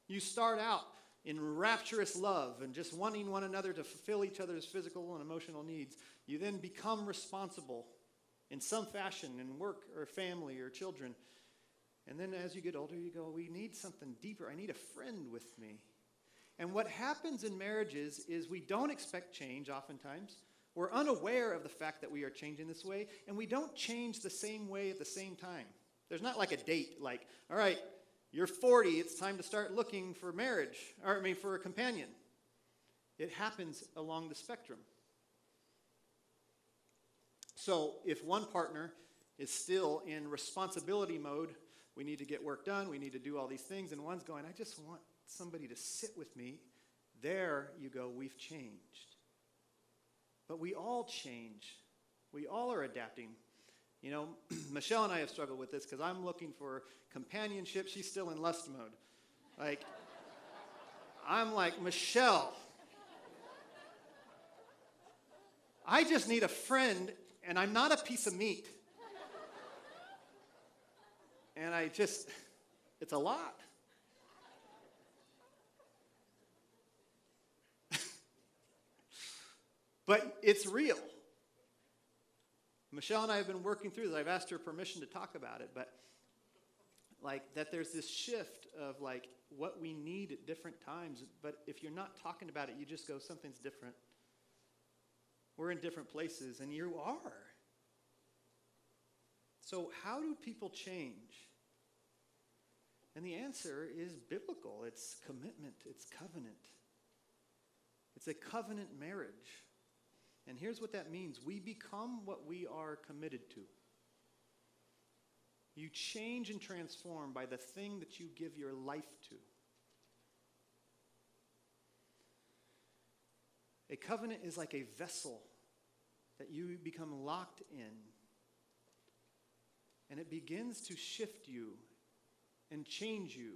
You start out in rapturous love and just wanting one another to fulfill each other's physical and emotional needs. You then become responsible in some fashion in work or family or children. And then as you get older, you go, we need something deeper. I need a friend with me. And what happens in marriages is we don't expect change oftentimes. We're unaware of the fact that we are changing this way, and we don't change the same way at the same time. There's not like a date, like, all right, you're 40, it's time to start looking for marriage, for a companion. It happens along the spectrum. So if one partner is still in responsibility mode, we need to get work done, we need to do all these things, and one's going, I just want somebody to sit with me. There you go, we've changed. But we all change. We all are adapting. You know, Michelle and I have struggled with this because I'm looking for companionship. She's still in lust mode. Like, I'm like, Michelle, I just need a friend, and I'm not a piece of meat. And it's a lot. But it's real. Michelle and I have been working through this. I've asked her permission to talk about it, but like that there's this shift of like what we need at different times, but if you're not talking about it, you just go, something's different. We're in different places, and you are. So how do people change? And the answer is biblical. It's commitment. It's covenant. It's a covenant marriage. And here's what that means. We become what we are committed to. You change and transform by the thing that you give your life to. A covenant is like a vessel that you become locked in. And it begins to shift you and change you.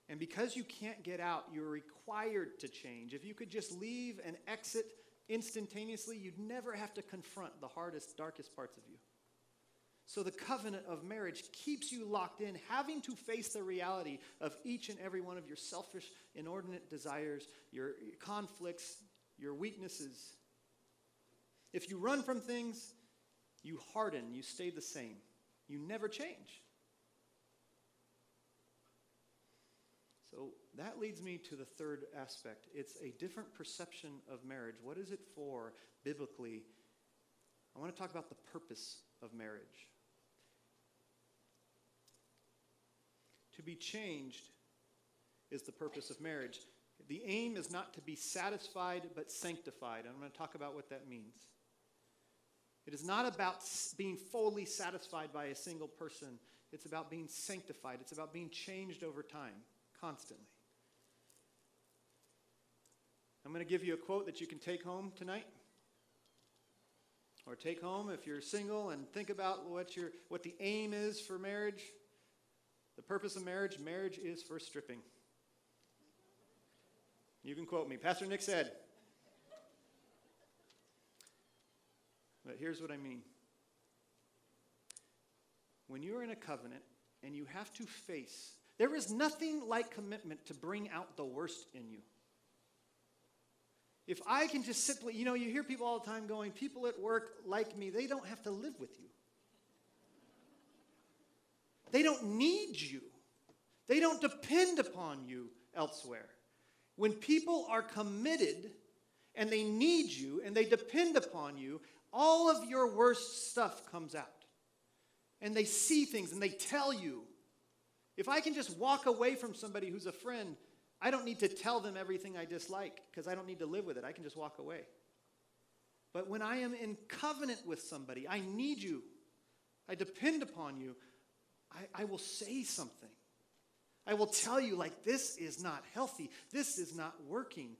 And because you can't get out, you're required to change. If you could just leave and exit instantaneously, you'd never have to confront the hardest, darkest parts of you. So the covenant of marriage keeps you locked in, having to face the reality of each and every one of your selfish, inordinate desires, your conflicts, your weaknesses. If you run from things, you harden, you stay the same. You never change. So that leads me to the third aspect. It's a different perception of marriage. What is it for biblically? I want to talk about the purpose of marriage. To be changed is the purpose of marriage. The aim is not to be satisfied, but sanctified. I'm going to talk about what that means. It is not about being fully satisfied by a single person. It's about being sanctified. It's about being changed over time, constantly. I'm going to give you a quote that you can take home tonight. Or take home if you're single and think about what the aim is for marriage. The purpose of marriage is for stripping. You can quote me. Pastor Nick said. But here's what I mean. When you're in a covenant and you have to face, there is nothing like commitment to bring out the worst in you. If I can just simply, you hear people all the time going, people at work like me, they don't have to live with you. They don't need you. They don't depend upon you elsewhere. When people are committed and they need you and they depend upon you, all of your worst stuff comes out. And they see things and they tell you. If I can just walk away from somebody who's a friend, I don't need to tell them everything I dislike because I don't need to live with it. I can just walk away. But when I am in covenant with somebody, I need you, I depend upon you, I will say something. I will tell you, like, this is not healthy. This is not working.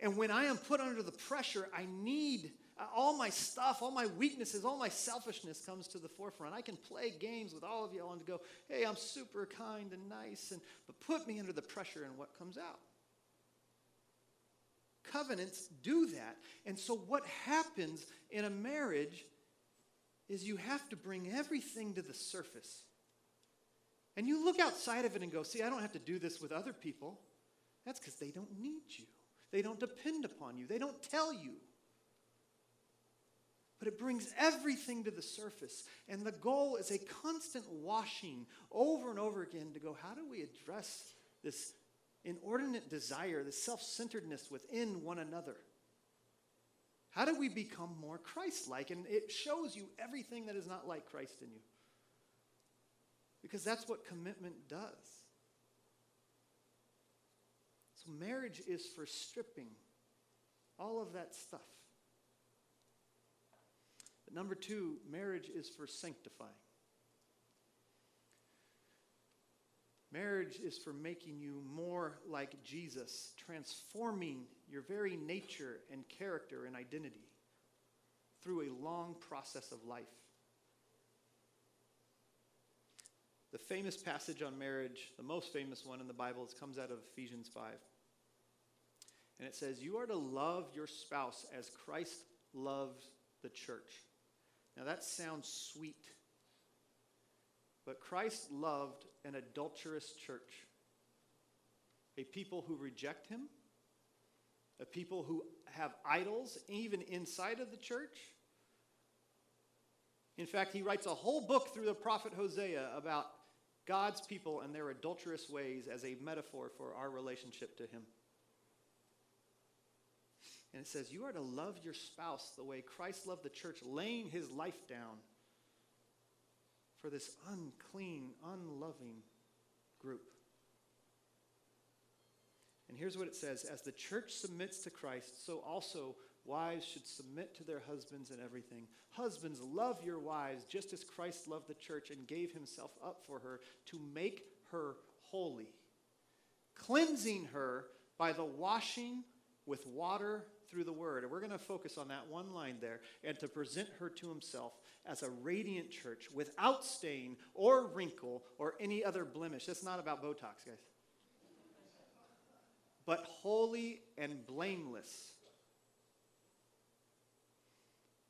And when I am put under the pressure, I need all my stuff, all my weaknesses, all my selfishness comes to the forefront. I can play games with all of y'all and go, hey, I'm super kind and nice, but put me under the pressure and what comes out. Covenants do that. And so what happens in a marriage is you have to bring everything to the surface. And you look outside of it and go, see, I don't have to do this with other people. That's because they don't need you. They don't depend upon you. They don't tell you. But it brings everything to the surface. And the goal is a constant washing over and over again to go, how do we address this inordinate desire, this self-centeredness within one another? How do we become more Christ-like? And it shows you everything that is not like Christ in you. Because that's what commitment does. So marriage is for stripping all of that stuff. But number two, marriage is for sanctifying. Marriage is for making you more like Jesus, transforming your very nature and character and identity through a long process of life. The famous passage on marriage, the most famous one in the Bible, comes out of Ephesians 5. And it says, you are to love your spouse as Christ loved the church. Now that sounds sweet. But Christ loved an adulterous church. A people who reject him. A people who have idols even inside of the church. In fact, he writes a whole book through the prophet Hosea about God's people and their adulterous ways as a metaphor for our relationship to him. And it says, you are to love your spouse the way Christ loved the church, laying his life down for this unclean, unloving group. And here's what it says, as the church submits to Christ, so also wives should submit to their husbands in everything. Husbands, love your wives just as Christ loved the church and gave himself up for her to make her holy, cleansing her by the washing with water through the word. And we're going to focus on that one line there, and to present her to himself as a radiant church without stain or wrinkle or any other blemish. That's not about Botox, guys. But holy and blameless.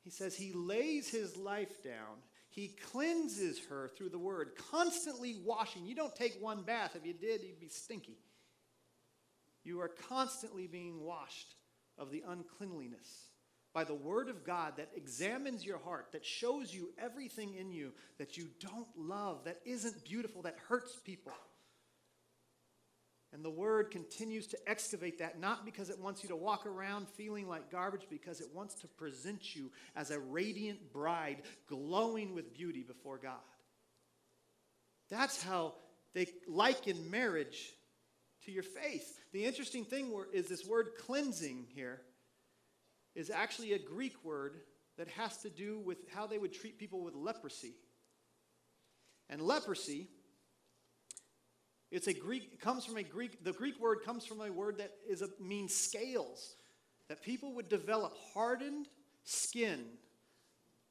He says he lays his life down. He cleanses her through the word, constantly washing. You don't take one bath. If you did, you'd be stinky. You are constantly being washed of the uncleanliness by the word of God that examines your heart, that shows you everything in you that you don't love, that isn't beautiful, that hurts people. And the word continues to excavate that, not because it wants you to walk around feeling like garbage, because it wants to present you as a radiant bride, glowing with beauty before God. That's how they liken marriage to your faith. The interesting thing is this word cleansing here is actually a Greek word that has to do with how they would treat people with leprosy. And leprosy, the Greek word comes from a word that means scales, that people would develop hardened skin,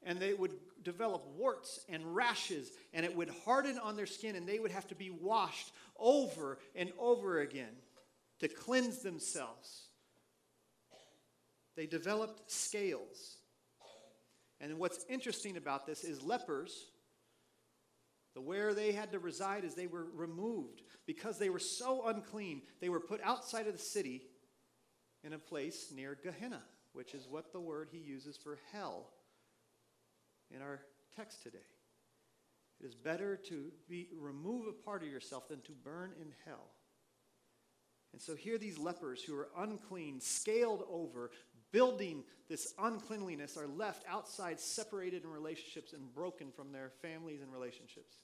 and they would develop warts and rashes, and it would harden on their skin, and they would have to be washed over and over again to cleanse themselves. They developed scales. And what's interesting about this is lepers, where they had to reside is they were removed because they were so unclean. They were put outside of the city in a place near Gehenna, which is what the word he uses for hell in our text today. It is better to remove a part of yourself than to burn in hell. And so here these lepers who are unclean, scaled over, building this uncleanliness, are left outside, separated in relationships and broken from their families and relationships.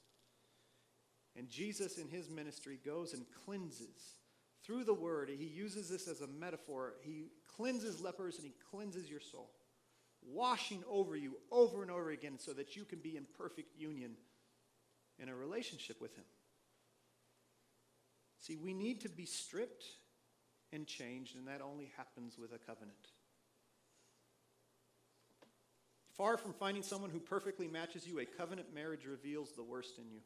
And Jesus in his ministry goes and cleanses through the word. He uses this as a metaphor. He cleanses lepers and he cleanses your soul, washing over you over and over again so that you can be in perfect union in a relationship with him. See, we need to be stripped and changed, and that only happens with a covenant. Far from finding someone who perfectly matches you, a covenant marriage reveals the worst in you.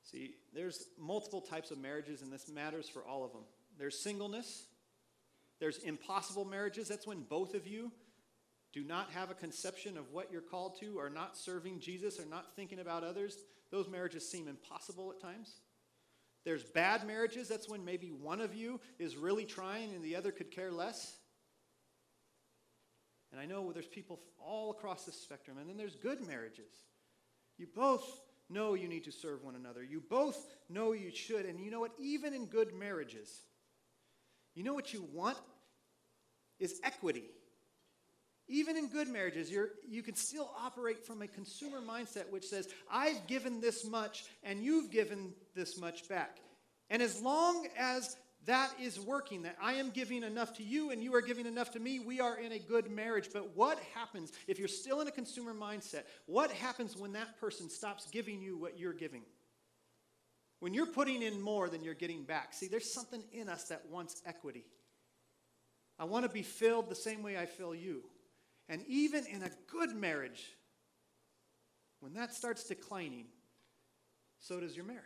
See, there's multiple types of marriages, and this matters for all of them. There's singleness. There's impossible marriages. That's when both of you do not have a conception of what you're called to, are not serving Jesus, are not thinking about others. Those marriages seem impossible at times. There's bad marriages. That's when maybe one of you is really trying and the other could care less. And I know there's people all across the spectrum. And then there's good marriages. You both know you need to serve one another. You both know you should. And you know what? Even in good marriages, you know what you want is equity. Even in good marriages, you can still operate from a consumer mindset which says, I've given this much and you've given this much back. And as long as that is working, that I am giving enough to you and you are giving enough to me, we are in a good marriage. But what happens if you're still in a consumer mindset? What happens when that person stops giving you what you're giving? When you're putting in more than you're getting back. See, there's something in us that wants equity. I want to be filled the same way I fill you. And even in a good marriage, when that starts declining, so does your marriage.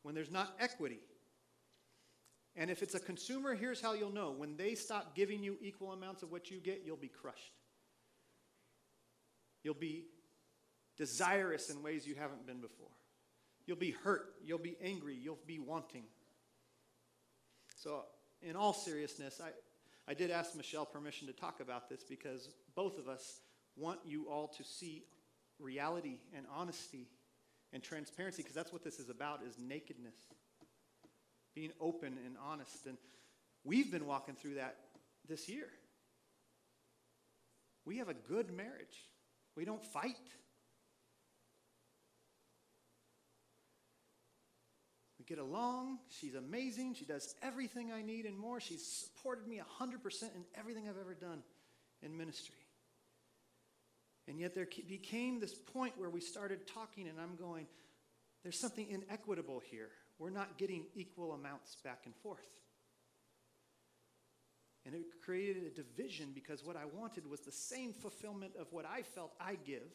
When there's not equity. And if it's a consumer, here's how you'll know. When they stop giving you equal amounts of what you get, you'll be crushed. You'll be desirous in ways you haven't been before. You'll be hurt. You'll be angry. You'll be wanting. So, in all seriousness, I did ask Michelle permission to talk about this because both of us want you all to see reality and honesty and transparency, because that's what this is about, is nakedness. Being open and honest. And we've been walking through that this year. We have a good marriage. We don't fight. We get along. She's amazing. She does everything I need and more. She's supported me 100% in everything I've ever done in ministry. And yet there became this point where we started talking and I'm going, there's something inequitable here. We're not getting equal amounts back and forth. And it created a division because what I wanted was the same fulfillment of what I felt I give.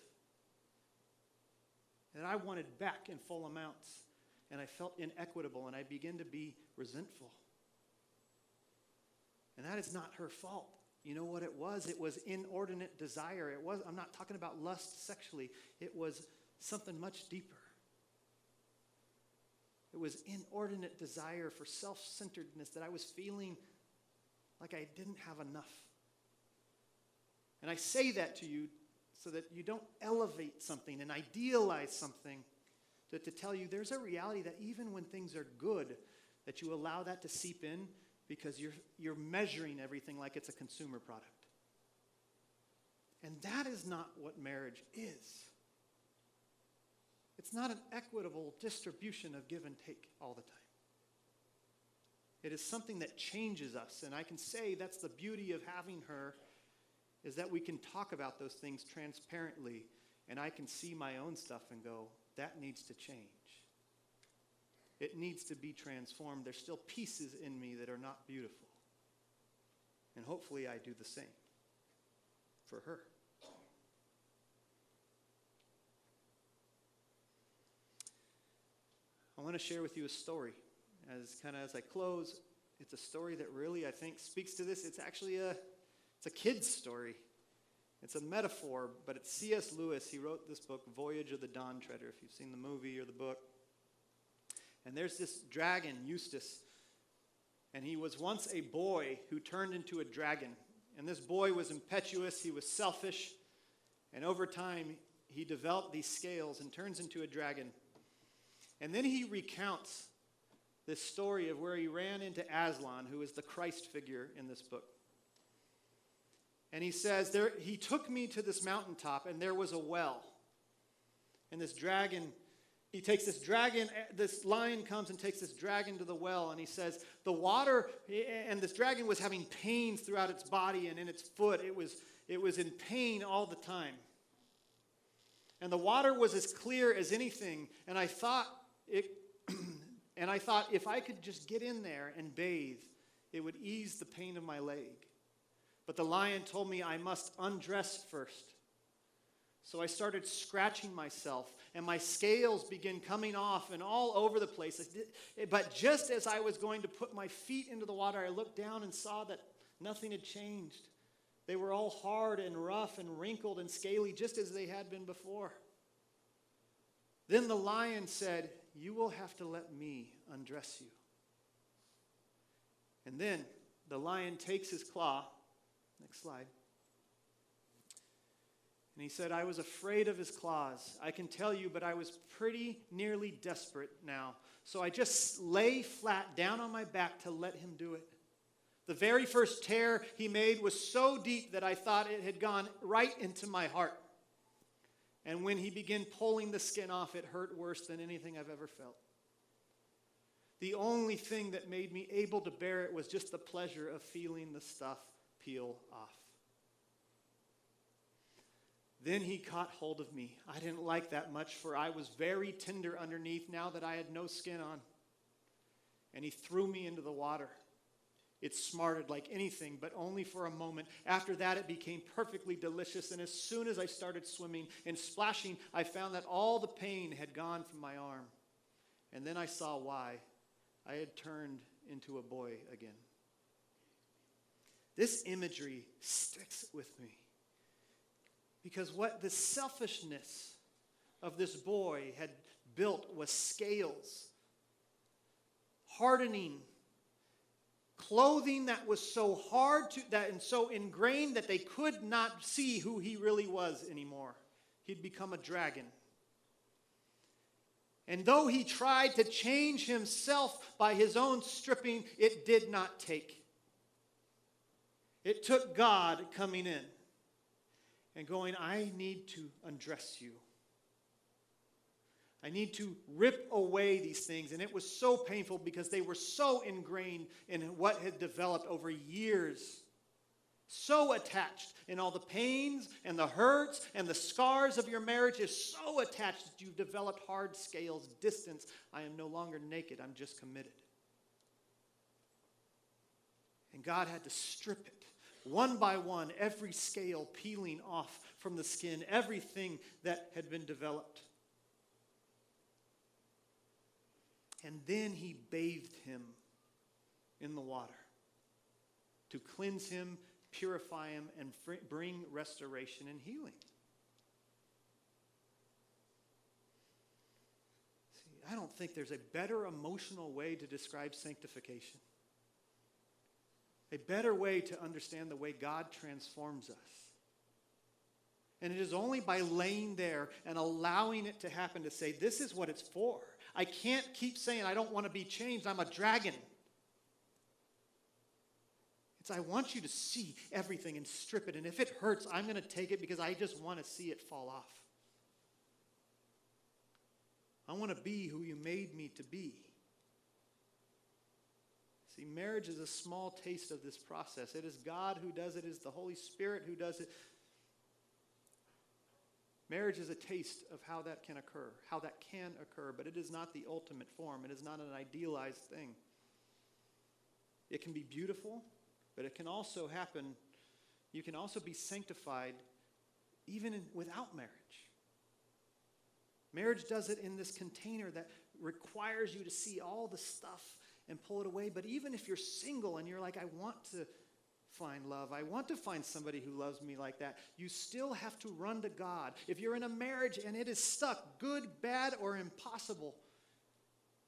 And I wanted back in full amounts. And I felt inequitable and I began to be resentful. And that is not her fault. You know what it was? It was inordinate desire. I'm not talking about lust sexually. It was something much deeper. It was inordinate desire for self-centeredness that I was feeling like I didn't have enough. And I say that to you so that you don't elevate something and idealize something, to tell you there's a reality that even when things are good, that you allow that to seep in because you're measuring everything like it's a consumer product. And that is not what marriage is. It's not an equitable distribution of give and take all the time. It is something that changes us. And I can say that's the beauty of having her, is that we can talk about those things transparently. And I can see my own stuff and go, that needs to change. It needs to be transformed. There's still pieces in me that are not beautiful. And hopefully I do the same for her. I want to share with you a story. As I close, it's a story that really, I think, speaks to this. It's actually a kid's story. It's a metaphor, but it's C.S. Lewis. He wrote this book, Voyage of the Dawn Treader, if you've seen the movie or the book. And there's this dragon, Eustace. And he was once a boy who turned into a dragon. And this boy was impetuous. He was selfish. And over time, he developed these scales and turns into a dragon. And then he recounts this story of where he ran into Aslan, who is the Christ figure in this book. And he says, he took me to this mountaintop, and there was a well. And this dragon, this lion comes and takes this dragon to the well, and he says, the water, and this dragon was having pains throughout its body and in its foot. It was in pain all the time. And the water was as clear as anything, and I thought if I could just get in there and bathe, it would ease the pain of my leg. But the lion told me I must undress first. So I started scratching myself, and my scales began coming off and all over the place. But just as I was going to put my feet into the water, I looked down and saw that nothing had changed. They were all hard and rough and wrinkled and scaly, just as they had been before. Then the lion said, "You will have to let me undress you." And then the lion takes his claw. Next slide. And he said, I was afraid of his claws. I can tell you, but I was pretty nearly desperate now. So I just lay flat down on my back to let him do it. The very first tear he made was so deep that I thought it had gone right into my heart. And when he began pulling the skin off, it hurt worse than anything I've ever felt. The only thing that made me able to bear it was just the pleasure of feeling the stuff peel off. Then he caught hold of me. I didn't like that much, for I was very tender underneath now that I had no skin on. And he threw me into the water. It smarted like anything, but only for a moment. After that, it became perfectly delicious, and as soon as I started swimming and splashing, I found that all the pain had gone from my arm. And then I saw why. I had turned into a boy again. This imagery sticks with me because what the selfishness of this boy had built was scales, hardening, clothing that was so hard and so ingrained that they could not see who he really was anymore. He'd become a dragon. And though he tried to change himself by his own stripping, it did not take. It took God coming in and going, I need to undress you. I need to rip away these things. And it was so painful because they were so ingrained in what had developed over years. So attached in all the pains and the hurts and the scars of your marriage is so attached that you've developed hard scales, distance. I am no longer naked, I'm just committed. And God had to strip it. One by one, every scale peeling off from the skin, everything that had been developed. And then he bathed him in the water to cleanse him, purify him, and bring restoration and healing. See, I don't think there's a better emotional way to describe sanctification. A better way to understand the way God transforms us. And it is only by laying there and allowing it to happen to say, this is what it's for. I can't keep saying I don't want to be changed. I'm a dragon. It's I want you to see everything and strip it. And if it hurts, I'm going to take it because I just want to see it fall off. I want to be who you made me to be. See, marriage is a small taste of this process. It is God who does it. It is the Holy Spirit who does it. Marriage is a taste of how that can occur, but it is not the ultimate form. It is not an idealized thing. It can be beautiful, but it can also happen. You can also be sanctified even without marriage. Marriage does it in this container that requires you to see all the stuff and pull it away. But even if you're single and you're like, I want to find love, I want to find somebody who loves me like that, you still have to run to God. If you're in a marriage and it is stuck, good, bad, or impossible,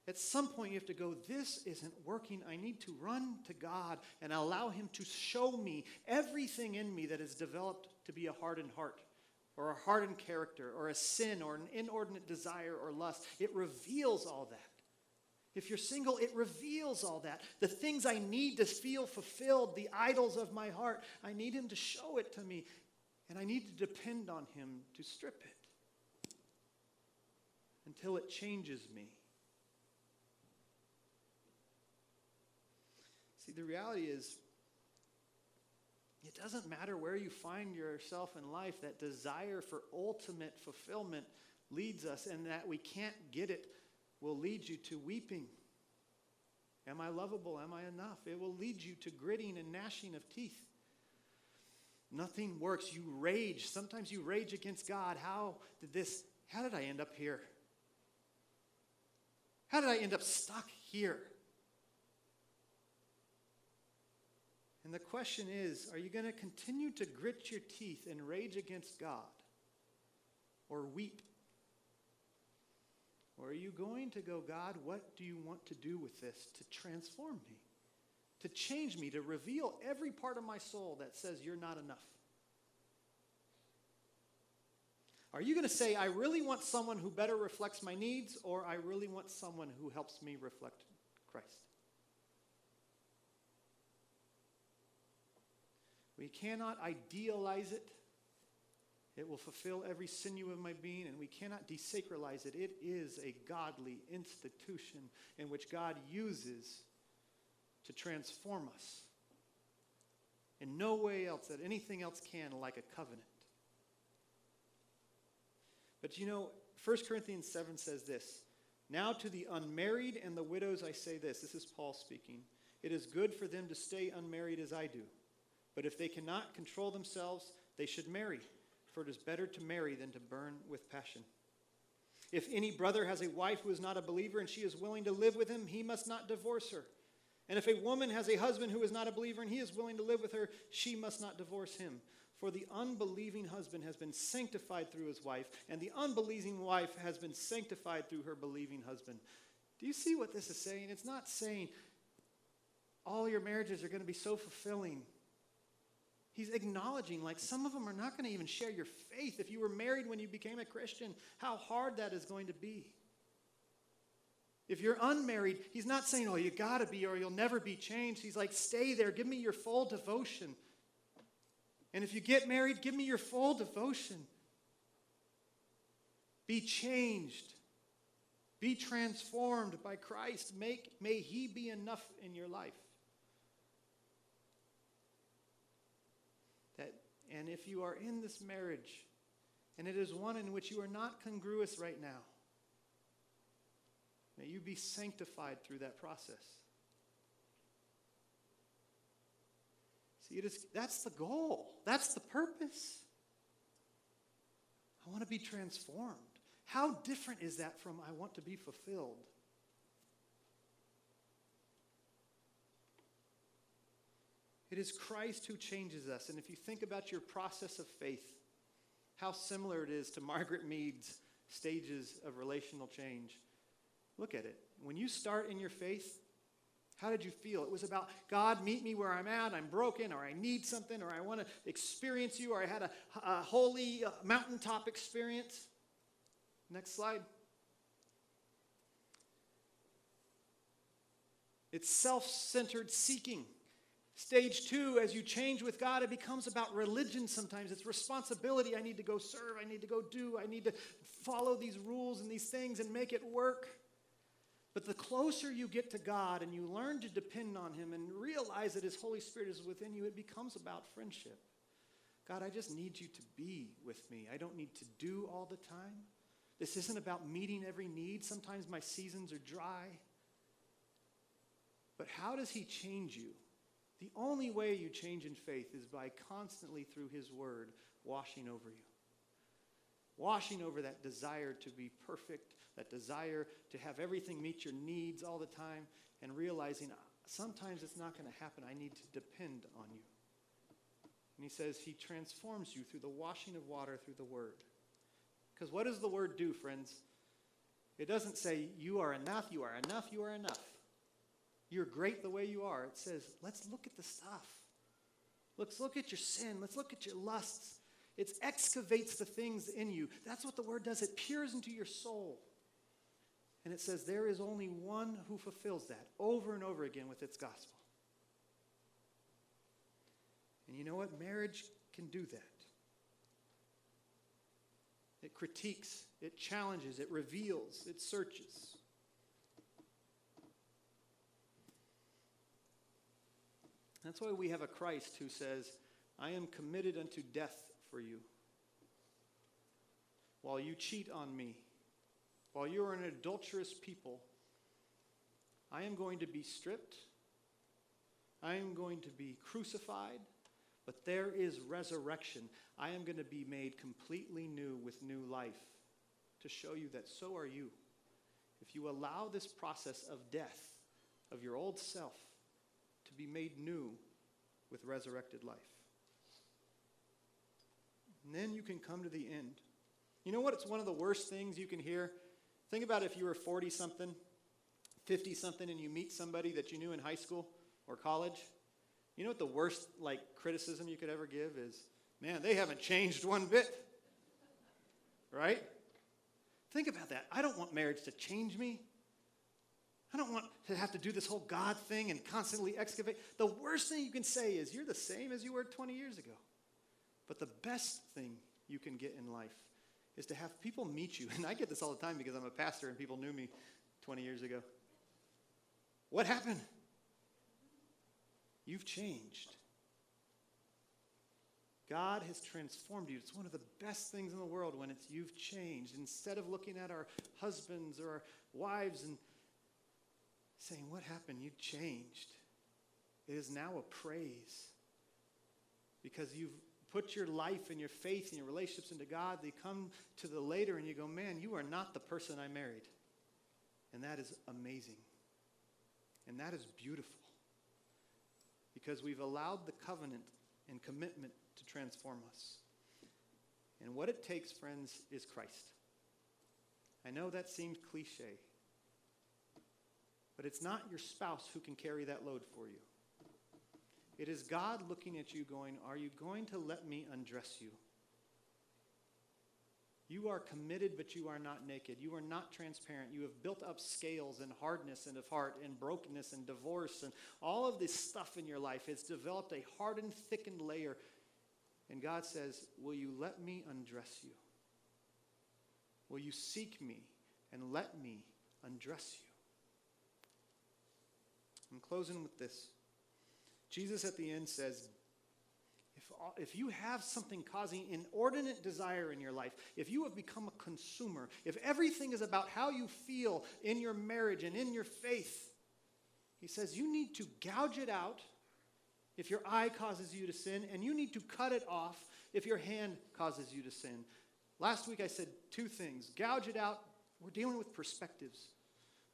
at some point you have to go, this isn't working. I need to run to God and allow him to show me everything in me that has developed to be a hardened heart, or a hardened character, or a sin, or an inordinate desire or lust. It reveals all that. If you're single, it reveals all that. The things I need to feel fulfilled, the idols of my heart, I need him to show it to me. And I need to depend on him to strip it until it changes me. See, the reality is, it doesn't matter where you find yourself in life, that desire for ultimate fulfillment leads us, and that we can't get it will lead you to weeping. Am I lovable? Am I enough? It will lead you to gritting and gnashing of teeth. Nothing works. You rage. Sometimes you rage against God. How did I end up here? How did I end up stuck here? And the question is, are you going to continue to grit your teeth and rage against God? Or weep? Or are you going to go, God, what do you want to do with this to transform me? To change me, to reveal every part of my soul that says you're not enough? Are you going to say, I really want someone who better reflects my needs, or I really want someone who helps me reflect Christ? We cannot idealize it. It will fulfill every sinew of my being, and we cannot desacralize it. It is a godly institution in which God uses to transform us. In no way else that anything else can, like a covenant. But 1 Corinthians 7 says this, now to the unmarried and the widows I say this. This is Paul speaking. It is good for them to stay unmarried as I do. But if they cannot control themselves, they should marry. For it is better to marry than to burn with passion. If any brother has a wife who is not a believer and she is willing to live with him, he must not divorce her. And if a woman has a husband who is not a believer and he is willing to live with her, she must not divorce him. For the unbelieving husband has been sanctified through his wife, and the unbelieving wife has been sanctified through her believing husband. Do you see what this is saying? It's not saying all your marriages are going to be so fulfilling. He's acknowledging, like, some of them are not going to even share your faith. If you were married when you became a Christian, how hard that is going to be. If you're unmarried, he's not saying, oh, you got to be or you'll never be changed. He's like, stay there. Give me your full devotion. And if you get married, give me your full devotion. Be changed. Be transformed by Christ. May he be enough in your life. And if you are in this marriage, and it is one in which you are not congruous right now, may you be sanctified through that process. See, that's the goal. That's the purpose. I want to be transformed. How different is that from I want to be fulfilled? It is Christ who changes us. And if you think about your process of faith, how similar it is to Margaret Mead's stages of relational change. Look at it. When you start in your faith, how did you feel? It was about, God, meet me where I'm at. I'm broken, or I need something, or I want to experience you, or I had a holy mountaintop experience. Next slide. It's self-centered seeking. Stage 2, as you change with God, it becomes about religion sometimes. It's responsibility. I need to go serve. I need to go do. I need to follow these rules and these things and make it work. But the closer you get to God and you learn to depend on him and realize that his Holy Spirit is within you, it becomes about friendship. God, I just need you to be with me. I don't need to do all the time. This isn't about meeting every need. Sometimes my seasons are dry. But how does he change you? The only way you change in faith is by constantly, through his word, washing over you. Washing over that desire to be perfect, that desire to have everything meet your needs all the time, and realizing sometimes it's not going to happen. I need to depend on you. And he says he transforms you through the washing of water through the word. Because what does the word do, friends? It doesn't say you are enough, you are enough, you are enough. You're great the way you are. It says, let's look at the stuff. Let's look at your sin. Let's look at your lusts. It excavates the things in you. That's what the word does. It peers into your soul. And it says there is only one who fulfills that over and over again with its gospel. And you know what? Marriage can do that. It critiques, it challenges, it reveals, it searches. That's why we have a Christ who says, I am committed unto death for you. While you cheat on me, while you are an adulterous people, I am going to be stripped. I am going to be crucified. But there is resurrection. I am going to be made completely new with new life to show you that so are you. If you allow this process of death of your old self to be made new with resurrected life. And then you can come to the end. You know what? It's one of the worst things you can hear. Think about if you were 40-something, 50-something, and you meet somebody that you knew in high school or college. You know what the worst criticism you could ever give is? Man, they haven't changed one bit. Right? Think about that. I don't want marriage to change me. I don't want to have to do this whole God thing and constantly excavate. The worst thing you can say is you're the same as you were 20 years ago. But the best thing you can get in life is to have people meet you. And I get this all the time because I'm a pastor and people knew me 20 years ago. What happened? You've changed. God has transformed you. It's one of the best things in the world when it's you've changed. Instead of looking at our husbands or our wives and saying, what happened? You changed. It is now a praise. Because you've put your life and your faith and your relationships into God. They come to the later and you go, man, you are not the person I married. And that is amazing. And that is beautiful. Because we've allowed the covenant and commitment to transform us. And what it takes, friends, is Christ. I know that seems cliche. But it's not your spouse who can carry that load for you. It is God looking at you going, are you going to let me undress you? You are committed, but you are not naked. You are not transparent. You have built up scales and hardness and of heart and brokenness and divorce and all of this stuff in your life. It's developed a hardened, thickened layer. And God says, will you let me undress you? Will you seek me and let me undress you? I'm closing with this. Jesus at the end says, if you have something causing inordinate desire in your life, if you have become a consumer, if everything is about how you feel in your marriage and in your faith, he says you need to gouge it out if your eye causes you to sin, and you need to cut it off if your hand causes you to sin. Last week I said two things. Gouge it out. We're dealing with perspectives.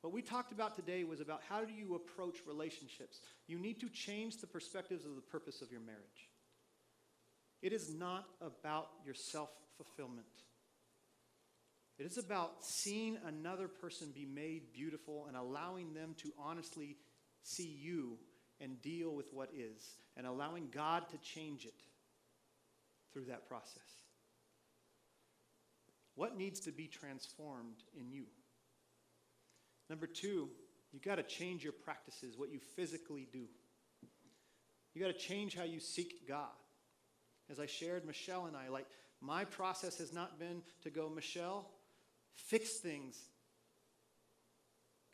What we talked about today was about how do you approach relationships. You need to change the perspectives of the purpose of your marriage. It is not about your self-fulfillment. It is about seeing another person be made beautiful and allowing them to honestly see you and deal with what is, and allowing God to change it through that process. What needs to be transformed in you? Number two, you got to change your practices, what you physically do. You got to change how you seek God. As I shared, Michelle and I, my process has not been to go, Michelle, fix things.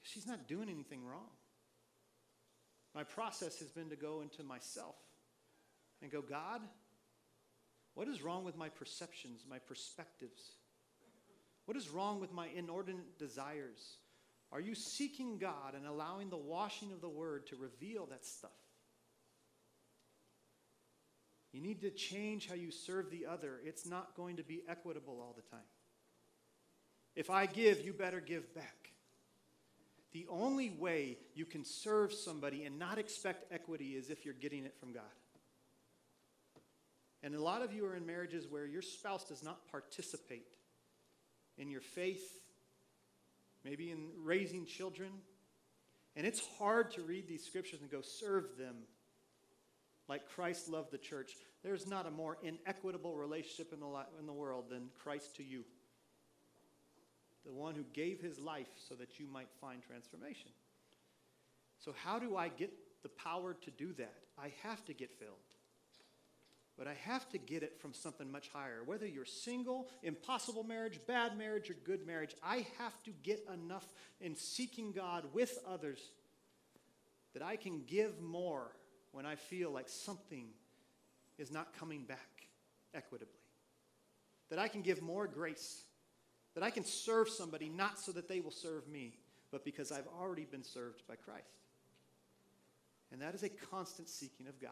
She's not doing anything wrong. My process has been to go into myself and go, God, what is wrong with my perceptions, my perspectives? What is wrong with my inordinate desires? Are you seeking God and allowing the washing of the word to reveal that stuff? You need to change how you serve the other. It's not going to be equitable all the time. If I give, you better give back. The only way you can serve somebody and not expect equity is if you're getting it from God. And a lot of you are in marriages where your spouse does not participate in your faith, maybe in raising children. And it's hard to read these scriptures and go, serve them like Christ loved the church. There's not a more inequitable relationship in the world than Christ to you. the one who gave his life so that you might find transformation. So how do I get the power to do that? I have to get filled. But I have to get it from something much higher. Whether you're single, impossible marriage, bad marriage, or good marriage, I have to get enough in seeking God with others that I can give more when I feel like something is not coming back equitably. That I can give more grace. That I can serve somebody not so that they will serve me, but because I've already been served by Christ. And that is a constant seeking of God.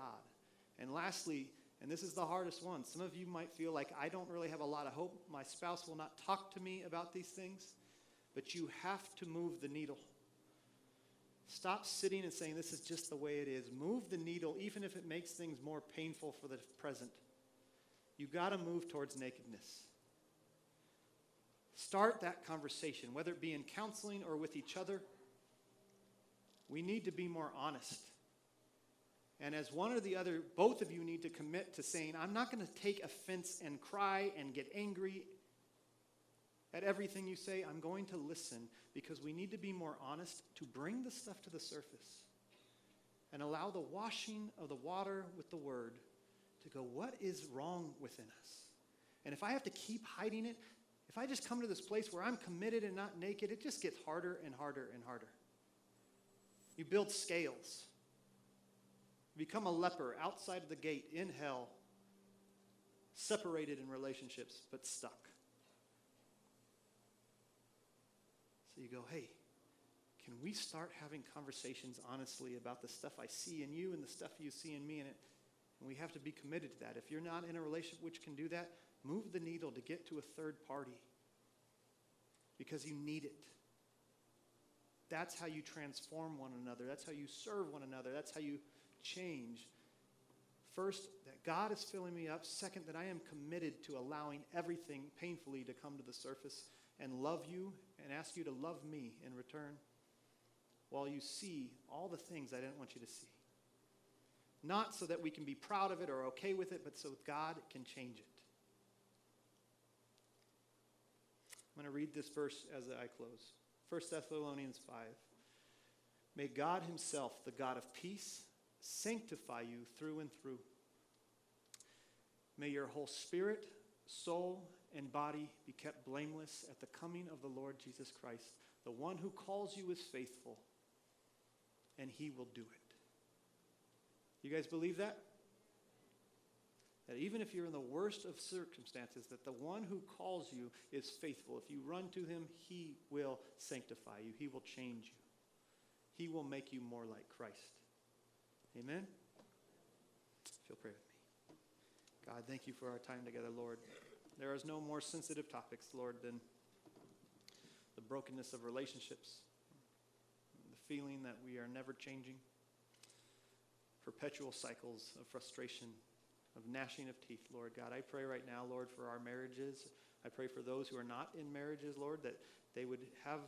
And lastly, and this is the hardest one, some of you might feel like I don't really have a lot of hope. My spouse will not talk to me about these things, but you have to move the needle. Stop sitting and saying, this is just the way it is. Move the needle, even if it makes things more painful for the present. You've got to move towards nakedness. Start that conversation, whether it be in counseling or with each other. We need to be more honest. And as one or the other, both of you need to commit to saying, I'm not going to take offense and cry and get angry at everything you say. I'm going to listen, because we need to be more honest to bring the stuff to the surface and allow the washing of the water with the word to go, what is wrong within us? And if I have to keep hiding it, if I just come to this place where I'm committed and not naked, it just gets harder and harder and harder. You build scales. You become a leper outside of the gate in hell, separated in relationships, but stuck. So you go, hey, can we start having conversations honestly about the stuff I see in you and the stuff you see in me? And we have to be committed to that. If you're not in a relationship which can do that, move the needle to get to a third party, because you need it. That's how you transform one another. That's how you serve one another. That's how you change. First, that God is filling me up. Second, that I am committed to allowing everything painfully to come to the surface and love you and ask you to love me in return, while you see all the things I didn't want you to see. Not so that we can be proud of it or okay with it, but so God can change it. I'm going to read this verse as I close. 1 Thessalonians 5. May God himself, the God of peace, sanctify you through and through. May your whole spirit, soul, and body be kept blameless at the coming of the Lord Jesus Christ. The one who calls you is faithful, and he will do it. You guys believe that? That even if you're in the worst of circumstances, that the one who calls you is faithful. If you run to him, he will sanctify you. He will change you. He will make you more like Christ. Amen? If you'll pray with me. God, thank you for our time together, Lord. There is no more sensitive topics, Lord, than the brokenness of relationships, the feeling that we are never changing, perpetual cycles of frustration, of gnashing of teeth, Lord God. I pray right now, Lord, for our marriages. I pray for those who are not in marriages, Lord, that they would have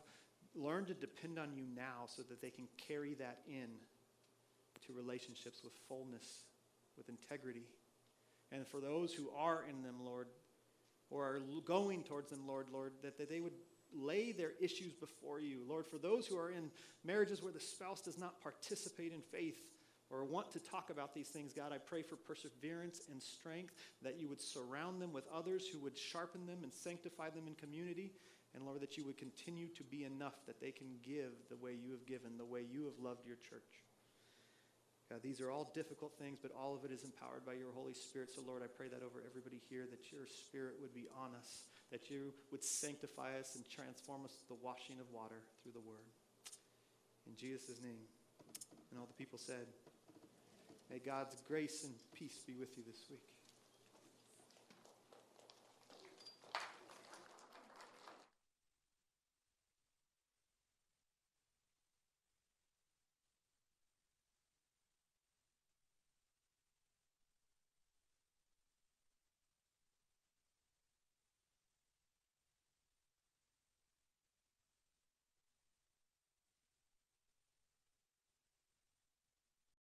learned to depend on you now so that they can carry that in to relationships with fullness, with integrity. And for those who are in them, Lord, or are going towards them, Lord, that they would lay their issues before you. Lord, for those who are in marriages where the spouse does not participate in faith or want to talk about these things, God, I pray for perseverance and strength, that you would surround them with others who would sharpen them and sanctify them in community. And Lord, that you would continue to be enough that they can give the way you have given, the way you have loved your church. God, these are all difficult things, but all of it is empowered by your Holy Spirit. So Lord, I pray that over everybody here, that your Spirit would be on us, that you would sanctify us and transform us with the washing of water through the word. In Jesus' name. And all the people said, may God's grace and peace be with you this week.